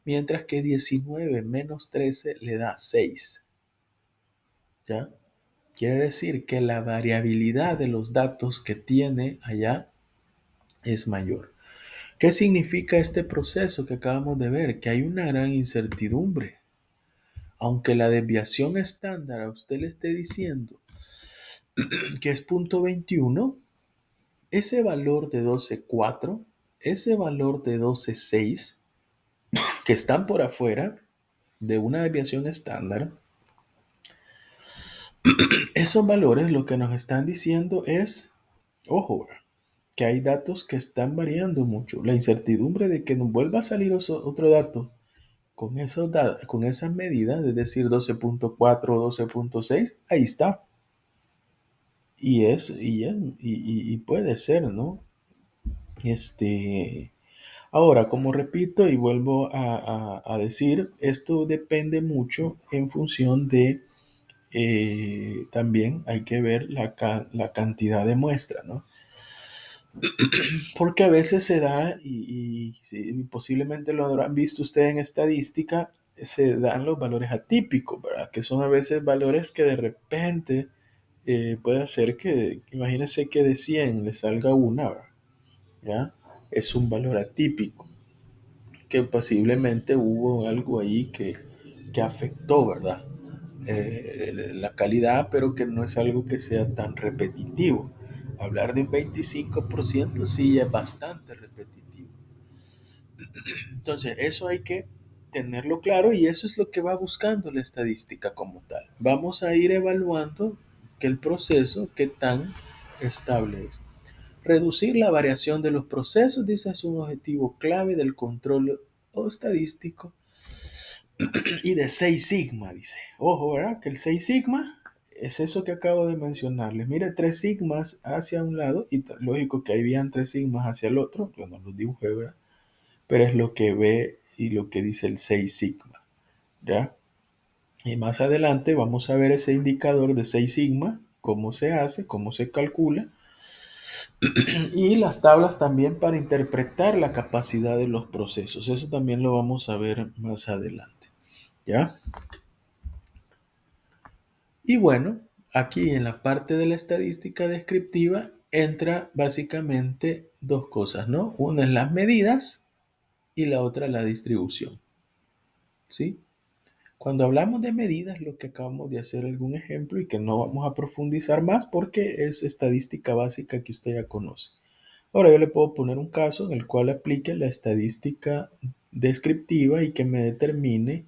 mientras que 19 menos 13 le da 6, ¿ya? Quiere decir que la variabilidad de los datos que tiene allá es mayor. ¿Qué significa este proceso que acabamos de ver? Que hay una gran incertidumbre. Aunque la desviación estándar a usted le esté diciendo que es 0.21, ese valor de 12.4, ese valor de 12.6, que están por afuera de una desviación estándar, esos valores lo que nos están diciendo es, ojo, que hay datos que están variando mucho. La incertidumbre de que nos vuelva a salir otro dato con, con esas medidas, es decir, 12.4 o 12.6, ahí está. Y puede ser, ¿no? Este, ahora, como repito y vuelvo a decir, esto depende mucho en función de, también hay que ver la cantidad de muestra, ¿no? Porque a veces se da, y sí, posiblemente lo habrán visto ustedes en estadística, se dan los valores atípicos, ¿verdad? Que son a veces valores que de repente puede hacer que, imagínense que de 100 le salga una, ¿verdad? ¿Ya? Es un valor atípico, que posiblemente hubo algo ahí que afectó, ¿verdad? La calidad, pero que no es algo que sea tan repetitivo. Hablar de un 25% sí es bastante repetitivo. Entonces, eso hay que tenerlo claro y eso es lo que va buscando la estadística como tal. Vamos a ir evaluando que el proceso, qué tan estable es. Reducir la variación de los procesos, dice, es un objetivo clave del control o estadístico y de 6 sigma, dice. Ojo, ¿verdad? Que el 6 sigma es eso que acabo de mencionarles. Mire, 3 sigmas hacia un lado y lógico que habían 3 sigmas hacia el otro. Yo no los dibujé, ¿verdad? Pero es lo que ve y lo que dice el 6 sigma, ¿ya? Y más adelante vamos a ver ese indicador de 6 sigma, cómo se hace, cómo se calcula y las tablas también para interpretar la capacidad de los procesos. Eso también lo vamos a ver más adelante, ¿ya? Y bueno, aquí en la parte de la estadística descriptiva entra básicamente dos cosas, ¿no? Una es las medidas y la otra la distribución, ¿sí? Cuando hablamos de medidas, lo que acabamos de hacer algún ejemplo y que no vamos a profundizar más porque es estadística básica que usted ya conoce. Ahora yo le puedo poner un caso en el cual aplique la estadística descriptiva y que me determine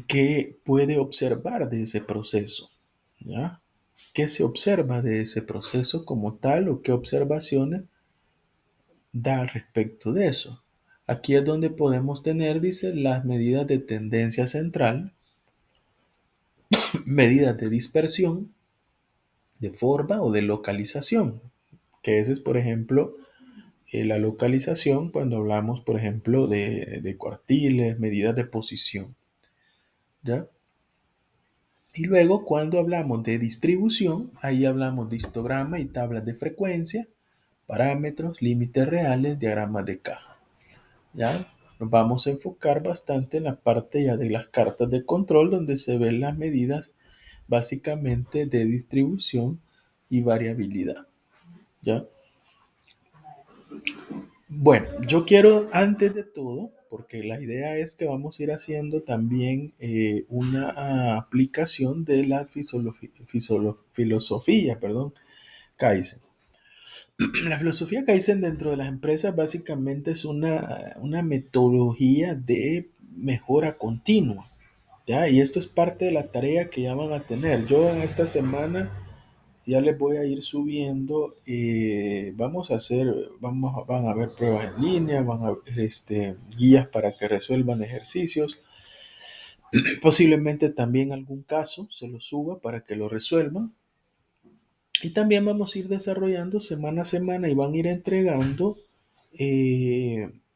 qué puede observar de ese proceso, ¿ya? ¿Qué se observa de ese proceso como tal o qué observaciones da al respecto de eso? Aquí es donde podemos tener, dice, las medidas de tendencia central, medidas de dispersión, de forma o de localización, que ese es, por ejemplo, La localización cuando hablamos, por ejemplo, de cuartiles, medidas de posición, ¿ya? Y luego cuando hablamos de distribución, ahí hablamos de histograma y tablas de frecuencia, parámetros, límites reales, diagramas de caja, ¿ya? Nos vamos a enfocar bastante en la parte ya de las cartas de control, donde se ven las medidas básicamente de distribución y variabilidad, ¿ya? Bueno, yo quiero antes de todo, porque la idea es que vamos a ir haciendo también una aplicación de la filosofía, perdón, Kaizen. La filosofía Kaizen dentro de las empresas básicamente es una metodología de mejora continua, ¿ya? Y esto es parte de la tarea que ya van a tener. Yo en esta semana ya les voy a ir subiendo, vamos a hacer, van a haber pruebas en línea, van a haber guías para que resuelvan ejercicios, posiblemente también algún caso se lo suba para que lo resuelvan. Y también vamos a ir desarrollando semana a semana y van a ir entregando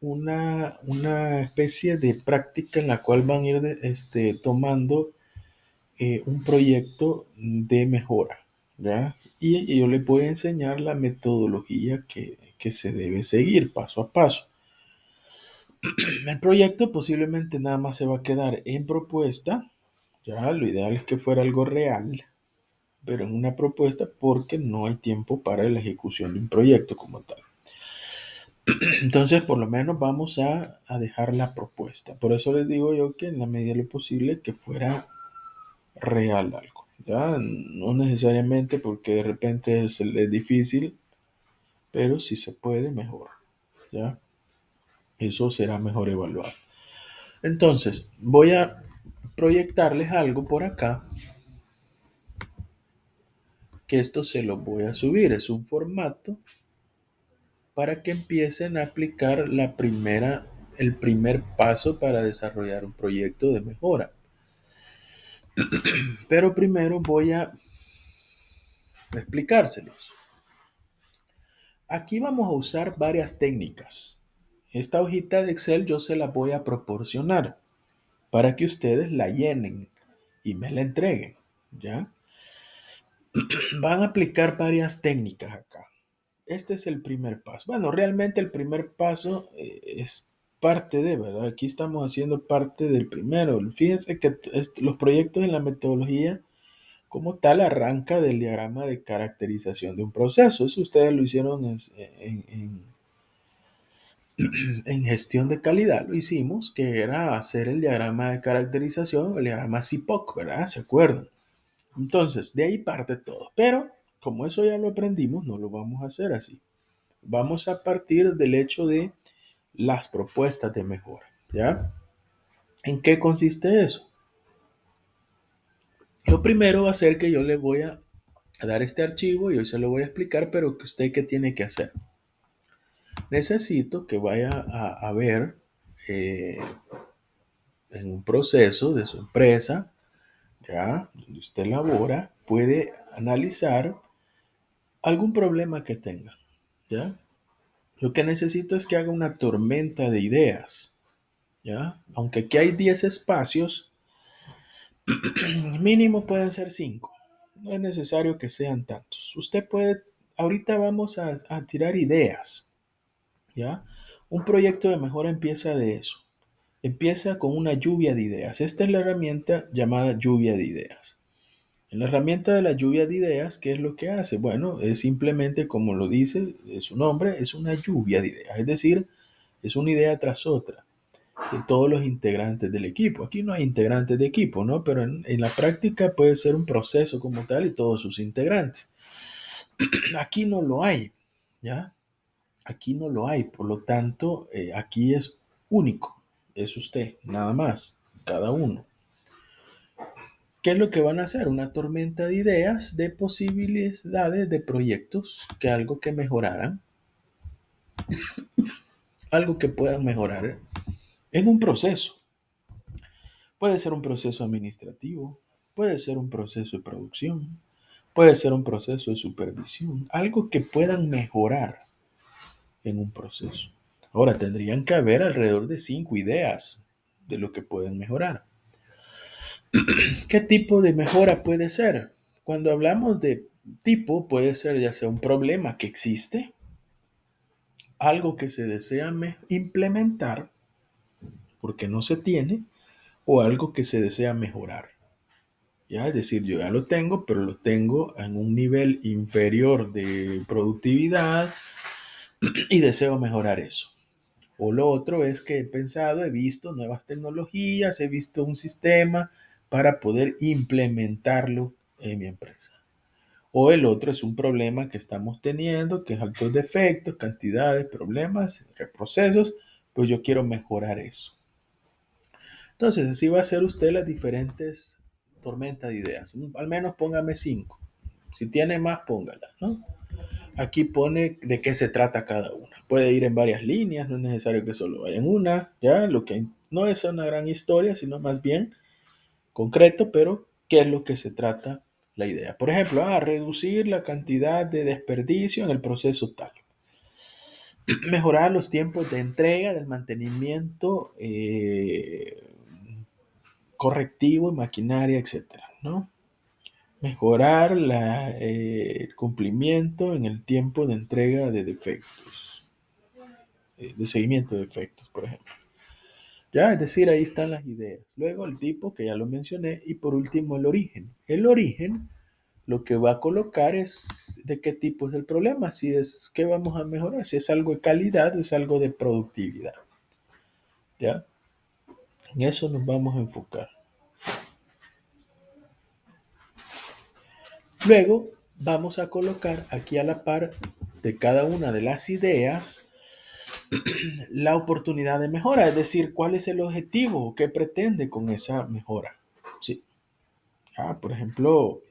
una especie de práctica en la cual van a ir tomando un proyecto de mejora, ¿ya? Y yo les voy a enseñar la metodología que se debe seguir paso a paso. El proyecto posiblemente nada más se va a quedar en propuesta, ya, lo ideal es que fuera algo real, pero en una propuesta porque no hay tiempo para la ejecución de un proyecto como tal. Entonces, por lo menos vamos a dejar la propuesta. Por eso les digo yo que en la medida de lo posible que fuera real algo. ¿Ya? No necesariamente porque de repente es difícil, pero si se puede, mejor. ¿Ya? Eso será mejor evaluado. Entonces, voy a proyectarles algo por acá, que esto se lo voy a subir. Es un formato para que empiecen a aplicar el primer paso para desarrollar un proyecto de mejora. Pero primero voy a explicárselos. Aquí vamos a usar varias técnicas. Esta hojita de Excel yo se la voy a proporcionar para que ustedes la llenen y me la entreguen, ¿ya? Van a aplicar varias técnicas acá. Este es el primer paso. Bueno, realmente el primer paso es parte de, ¿verdad? Aquí estamos haciendo parte del primero. Fíjense que los proyectos en la metodología como tal arranca del diagrama de caracterización de un proceso. Eso ustedes lo hicieron en gestión de calidad, lo hicimos, que era hacer el diagrama de caracterización, el diagrama CIPOC, ¿verdad? ¿Se acuerdan? Entonces, de ahí parte todo. Pero, como eso ya lo aprendimos, no lo vamos a hacer así. Vamos a partir del hecho de las propuestas de mejora, ¿ya? ¿En qué consiste eso? Lo primero va a ser que yo le voy a dar este archivo y hoy se lo voy a explicar, pero que usted qué tiene que hacer. Necesito que vaya a ver eh, en un proceso de su empresa, ya, donde usted labora, puede analizar algún problema que tenga, ya. Lo que necesito es que haga una tormenta de ideas, ya. Aunque aquí hay 10 espacios, mínimo pueden ser 5. No es necesario que sean tantos. Usted puede, ahorita vamos a tirar ideas, ya. Un proyecto de mejora empieza de eso. Empieza con una lluvia de ideas. Esta es la herramienta llamada lluvia de ideas. En la herramienta de la lluvia de ideas, ¿qué es lo que hace? Bueno, es simplemente, como lo dice su nombre, es una lluvia de ideas. Es decir, es una idea tras otra de todos los integrantes del equipo. Aquí no hay integrantes de equipo, ¿no? Pero en la práctica puede ser un proceso como tal y todos sus integrantes. Aquí no lo hay, ¿ya? Aquí no lo hay. Por lo tanto, aquí es único. Es usted, nada más, cada uno. ¿Qué es lo que van a hacer? Una tormenta de ideas, de posibilidades, de proyectos, que algo que mejoraran, algo que puedan mejorar en un proceso. Puede ser un proceso administrativo, puede ser un proceso de producción, puede ser un proceso de supervisión, algo que puedan mejorar en un proceso. Ahora, tendrían que haber alrededor de 5 ideas de lo que pueden mejorar. ¿Qué tipo de mejora puede ser? Cuando hablamos de tipo, puede ser ya sea un problema que existe, algo que se desea implementar porque no se tiene, o algo que se desea mejorar. Ya, es decir, yo ya lo tengo, pero lo tengo en un nivel inferior de productividad y deseo mejorar eso. O lo otro es que he pensado, he visto nuevas tecnologías, he visto un sistema para poder implementarlo en mi empresa. O el otro es un problema que estamos teniendo, que es altos defectos, cantidades, problemas, reprocesos, pues yo quiero mejorar eso. Entonces, así va a ser usted las diferentes tormentas de ideas. Al menos póngame 5. Si tiene más, póngalas, ¿no? Aquí pone de qué se trata cada una. Puede ir en varias líneas, no es necesario que solo vaya en una, ya, lo que no es una gran historia, sino más bien concreto, pero qué es lo que se trata la idea. Por ejemplo, reducir la cantidad de desperdicio en el proceso tal. Mejorar los tiempos de entrega, del mantenimiento correctivo, maquinaria, etcétera, ¿no? Mejorar el cumplimiento en el tiempo de entrega de defectos, de seguimiento de defectos, por ejemplo. Ya, es decir, ahí están las ideas. Luego el tipo, que ya lo mencioné, y por último el origen. El origen lo que va a colocar es de qué tipo es el problema, si es qué vamos a mejorar, si es algo de calidad o es algo de productividad. ¿Ya? En eso nos vamos a enfocar. Luego vamos a colocar aquí a la par de cada una de las ideas la oportunidad de mejora, es decir, cuál es el objetivo o qué pretende con esa mejora. ¿Sí? Por ejemplo,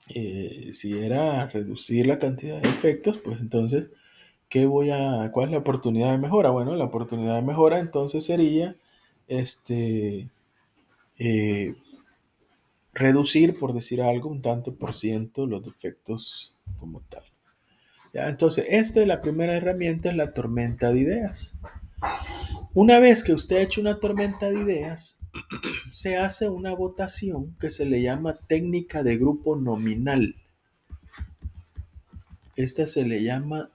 si era reducir la cantidad de efectos, pues entonces, ¿cuál es la oportunidad de mejora? Bueno, la oportunidad de mejora entonces sería eh, reducir, por decir algo, un tanto por ciento los defectos como tal. ¿Ya? Entonces, esta es la primera herramienta, es la tormenta de ideas. Una vez que usted ha hecho una tormenta de ideas, se hace una votación que se le llama técnica de grupo nominal. Esta se le llama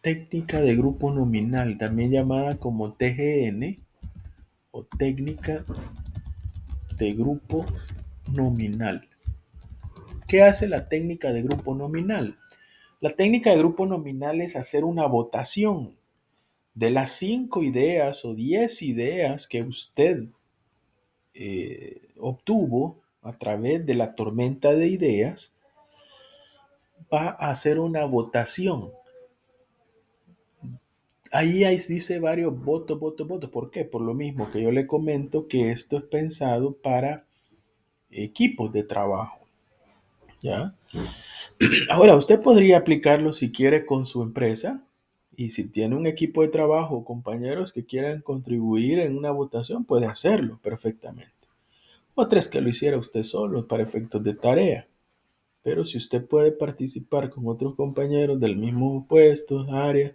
técnica de grupo nominal, también llamada como TGN o técnica de grupo nominal. ¿Qué hace la técnica de grupo nominal? La técnica de grupo nominal es hacer una votación de las 5 ideas o 10 ideas que usted obtuvo a través de la tormenta de ideas. Va a hacer una votación. Ahí dice varios votos, votos, votos. ¿Por qué? Por lo mismo que yo le comento que esto es pensado para equipos de trabajo. ¿Ya? Ahora, usted podría aplicarlo si quiere con su empresa y si tiene un equipo de trabajo o compañeros que quieran contribuir en una votación, puede hacerlo perfectamente. Otra es que lo hiciera usted solo para efectos de tarea. Pero si usted puede participar con otros compañeros del mismo puesto, área,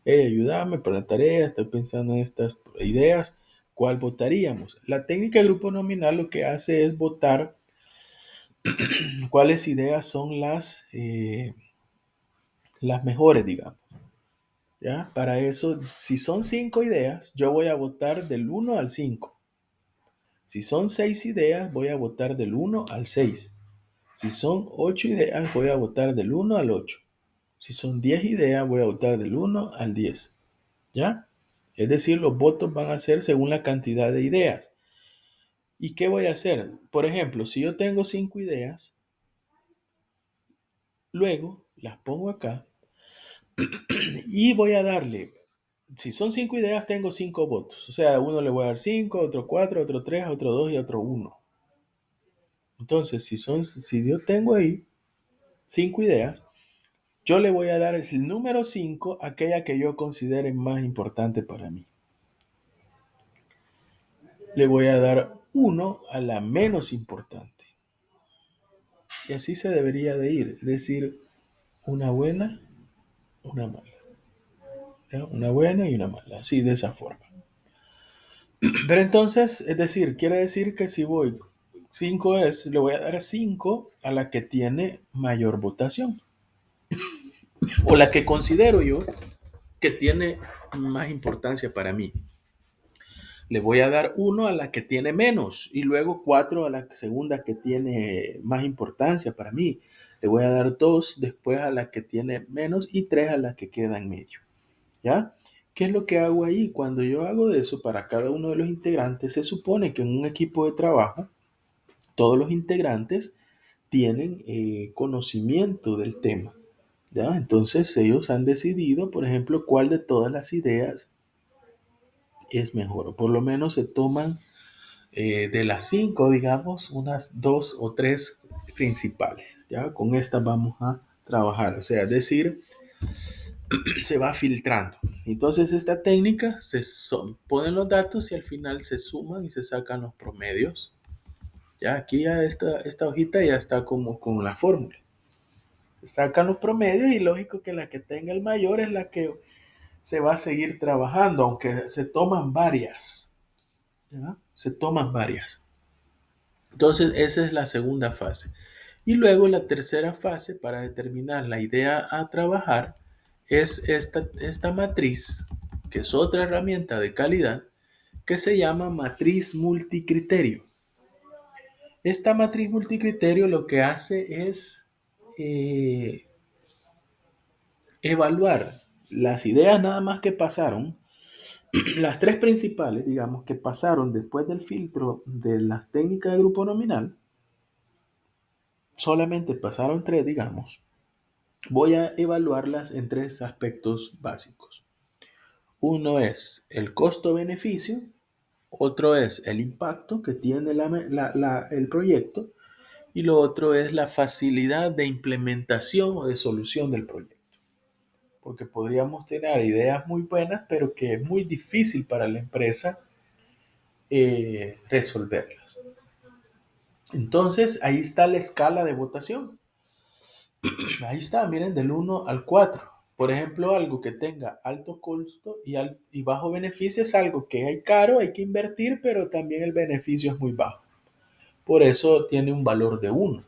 hey, ayúdame para la tarea, estoy pensando en estas ideas, ¿cuál votaríamos? La técnica de grupo nominal lo que hace es votar cuáles ideas son las mejores, digamos. ¿Ya? Para eso, si son 5 ideas, yo voy a votar del 1 al 5. Si son 6 ideas, voy a votar del 1 al 6. Si son 8 ideas, voy a votar del 1 al 8. Si son 10 ideas, voy a votar del 1 al 10. ¿Ya? Es decir, los votos van a ser según la cantidad de ideas. ¿Y qué voy a hacer? Por ejemplo, si yo tengo 5 ideas, luego las pongo acá y voy a darle, si son 5 ideas, tengo 5 votos. O sea, a uno le voy a dar 5, a otro 4, a otro 3, a otro 2 y a otro 1. Entonces, si yo tengo ahí 5 ideas, yo le voy a dar el número 5 a aquella que yo considere más importante para mí. Le voy a dar 1 a la menos importante. Y así se debería de ir. Es decir, una buena, una mala. ¿ya? Una buena y una mala, así de esa forma. Pero entonces, es decir, quiere decir que si voy 5 es, le voy a dar 5 a la que tiene mayor votación o la que considero yo que tiene más importancia para mí. Le voy a dar 1 a la que tiene menos y luego 4 a la segunda que tiene más importancia para mí. Le voy a dar 2 después a la que tiene menos y 3 a la que queda en medio. ¿Ya? ¿Qué es lo que hago ahí? Cuando yo hago eso para cada uno de los integrantes, se supone que en un equipo de trabajo, todos los integrantes tienen conocimiento del tema. ¿Ya? Entonces ellos han decidido, por ejemplo, cuál de todas las ideas es mejor. O por lo menos se toman de las 5, digamos, unas 2 o 3 principales. ¿Ya? Con estas vamos a trabajar. O sea, es decir, se va filtrando. Entonces esta técnica ponen los datos y al final se suman y se sacan los promedios. Ya aquí ya esta hojita ya está como con la fórmula. Se sacan los promedios y lógico que la que tenga el mayor es la que se va a seguir trabajando, aunque se toman varias. ¿Ya? Se toman varias. Entonces esa es la segunda fase. Y luego la tercera fase para determinar la idea a trabajar es esta matriz, que es otra herramienta de calidad, que se llama matriz multicriterio. Esta matriz multicriterio lo que hace es eh, evaluar las ideas nada más que pasaron, las tres principales, digamos, que pasaron después del filtro de las técnicas de grupo nominal, solamente pasaron tres, digamos. Voy a evaluarlas en tres aspectos básicos. Uno es el costo-beneficio, otro es el impacto que tiene el proyecto y lo otro es la facilidad de implementación o de solución del proyecto. Porque podríamos tener ideas muy buenas, pero que es muy difícil para la empresa resolverlas. Entonces, ahí está la escala de votación. Ahí está, miren, del 1 al 4. Por ejemplo, algo que tenga alto costo y bajo beneficio es algo que hay caro, hay que invertir, pero también el beneficio es muy bajo. Por eso tiene un valor de 1.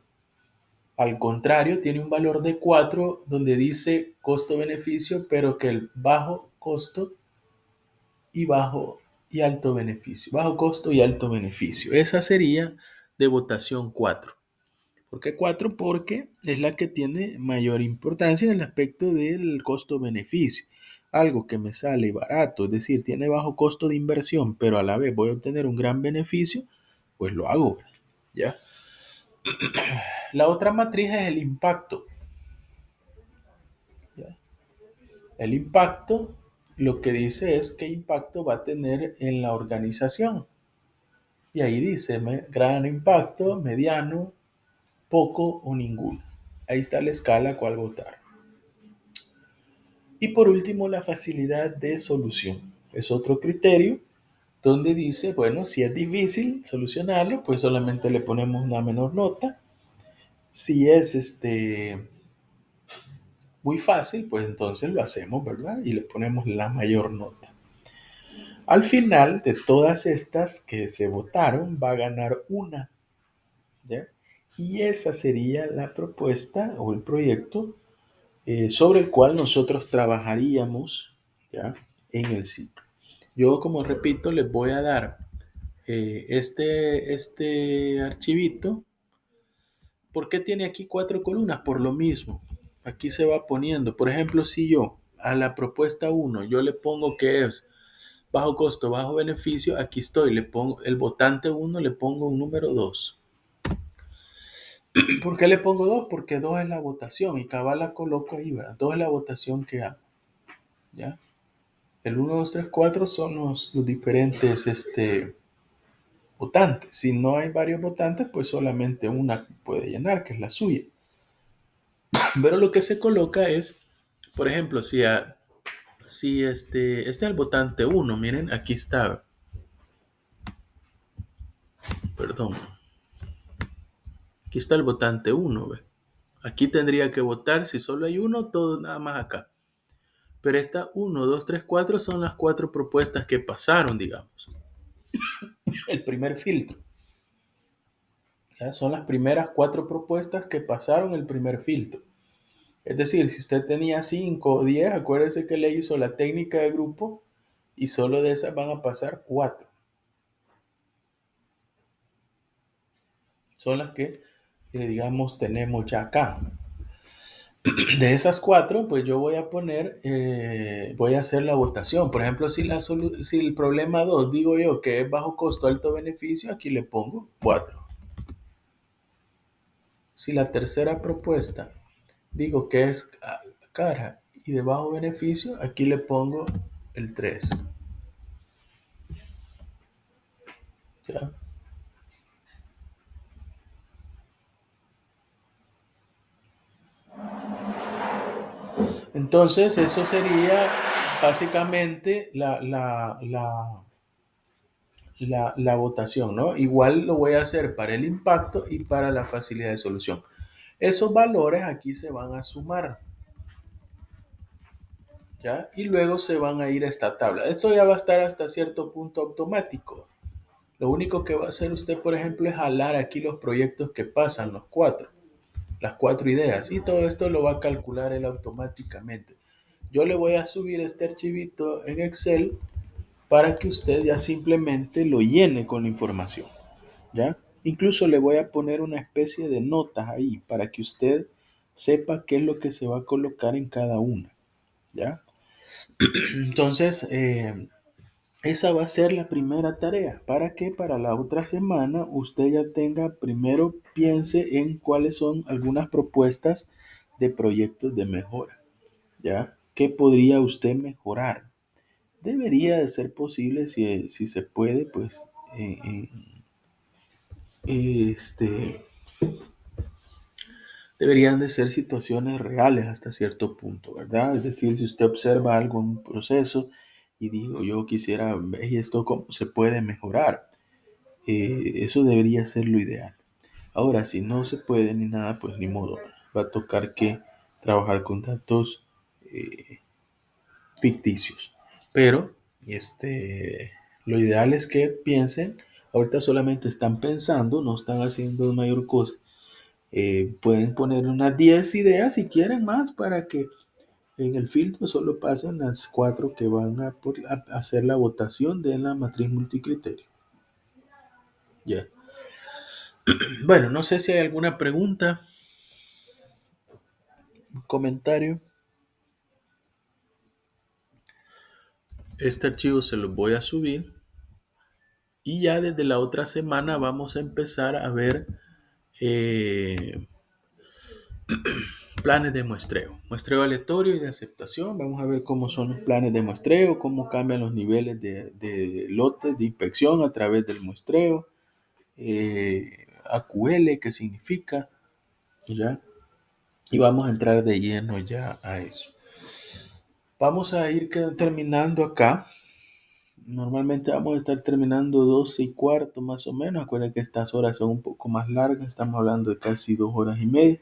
Al contrario, tiene un valor de 4 donde dice costo-beneficio, pero que el bajo costo y bajo y alto beneficio. Bajo costo y alto beneficio. Esa sería de votación 4. ¿Por qué 4? Porque es la que tiene mayor importancia en el aspecto del costo-beneficio. Algo que me sale barato, es decir, tiene bajo costo de inversión, pero a la vez voy a obtener un gran beneficio, pues lo hago. ¿Ya? La otra matriz es el impacto. ¿Ya? El impacto lo que dice es qué impacto va a tener en la organización. Y ahí dice gran impacto, mediano, poco o ninguno. Ahí está la escala cuál votar. Y por último, la facilidad de solución. Es otro criterio donde dice, bueno, si es difícil solucionarlo, pues solamente le ponemos una menor nota. Si es muy fácil, pues entonces lo hacemos, ¿verdad? Y le ponemos la mayor nota. Al final de todas estas que se votaron, va a ganar una, ¿ya? Y esa sería la propuesta o el proyecto sobre el cual nosotros trabajaríamos, ¿ya? En el ciclo. Yo, como repito, les voy a dar este archivito. ¿Por qué tiene aquí 4 columnas? Por lo mismo. Aquí se va poniendo. Por ejemplo, si yo a la propuesta 1 yo le pongo que es bajo costo, bajo beneficio, aquí estoy, le pongo el votante 1, le pongo un número 2. ¿Por qué le pongo 2? Porque 2 es la votación y cabal la coloco ahí, ¿verdad? 2 es la votación que hago, ¿ya? El 1, 2, 3, 4 son los diferentes votantes. Si no hay varios votantes, pues solamente una puede llenar, que es la suya. Pero lo que se coloca es, por ejemplo, si este es el votante 1, miren, aquí está, perdón, aquí está el votante 1, ¿ve? Aquí tendría que votar, si solo hay uno, todo nada más acá. Pero esta 1, 2, 3, 4 son las 4 propuestas que pasaron, digamos. El primer filtro. ¿Ya? Son las primeras 4 propuestas que pasaron el primer filtro. Es decir, si usted tenía 5 o 10, acuérdese que le hizo la técnica de grupo y solo de esas van a pasar 4. Son las que, digamos, tenemos ya acá. De esas 4, pues yo voy a poner, voy a hacer la votación. Por ejemplo, si el problema 2 digo yo que es bajo costo, alto beneficio, aquí le pongo 4. Si la tercera propuesta digo que es cara y de bajo beneficio, aquí le pongo el 3. ¿Ya? Entonces, eso sería básicamente la votación, ¿no? Igual lo voy a hacer para el impacto y para la facilidad de solución. Esos valores aquí se van a sumar, ¿ya? Y luego se van a ir a esta tabla. Eso ya va a estar hasta cierto punto automático. Lo único que va a hacer usted, por ejemplo, es jalar aquí los proyectos que pasan, las 4 ideas. Y todo esto lo va a calcular él automáticamente. Yo le voy a subir este archivito en Excel para que usted ya simplemente lo llene con la información, ¿ya? Incluso le voy a poner una especie de notas ahí para que usted sepa qué es lo que se va a colocar en cada una, ¿ya? Entonces, esa va a ser la primera tarea para que para la otra semana usted ya tenga, primero piense en cuáles son algunas propuestas de proyectos de mejora, ¿ya? ¿Qué podría usted mejorar? Debería de ser posible, si se puede, pues, este, deberían de ser situaciones reales hasta cierto punto, ¿verdad? Es decir, si usted observa algo en un proceso y digo, yo quisiera ver esto cómo se puede mejorar, eso debería ser lo ideal. Ahora, si no se puede ni nada, pues ni modo, va a tocar que trabajar con datos ficticios. Pero, lo ideal es que piensen, ahorita solamente están pensando, no están haciendo mayor cosa. Pueden poner unas 10 ideas si quieren más para que en el filtro solo pasen las 4 que van a hacer la votación de la matriz multicriterio. Ya. Bueno, no sé si hay alguna pregunta, comentario. Este archivo se los voy a subir y ya desde la otra semana vamos a empezar a ver eh, planes de muestreo aleatorio y de aceptación. Vamos a ver cómo son los planes de muestreo, cómo cambian los niveles de lotes de inspección a través del muestreo, AQL, qué significa, ¿ya? Y vamos a entrar de lleno ya a eso. Vamos a ir terminando acá. Normalmente vamos a estar terminando 12:15 más o menos. Acuérdense que estas horas son un poco más largas. Estamos hablando de casi 2 horas y media.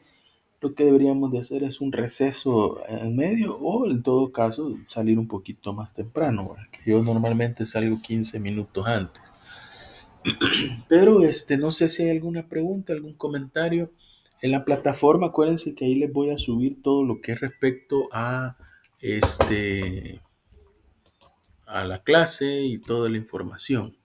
Lo que deberíamos de hacer es un receso en medio o en todo caso salir un poquito más temprano, porque yo normalmente salgo 15 minutos antes. Pero no sé si hay alguna pregunta, algún comentario. En la plataforma, acuérdense que ahí les voy a subir todo lo que es respecto este, a la clase y toda la información.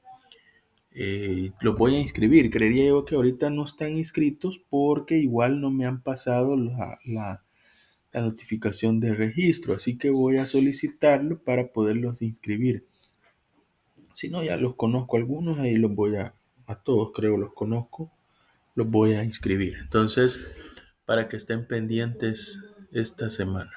Los voy a inscribir. Creería yo que ahorita no están inscritos porque igual no me han pasado la notificación de registro, así que voy a solicitarlo para poderlos inscribir. Si no, ya los conozco algunos, ahí los voy a todos creo los conozco, los voy a inscribir. Entonces, para que estén pendientes esta semana.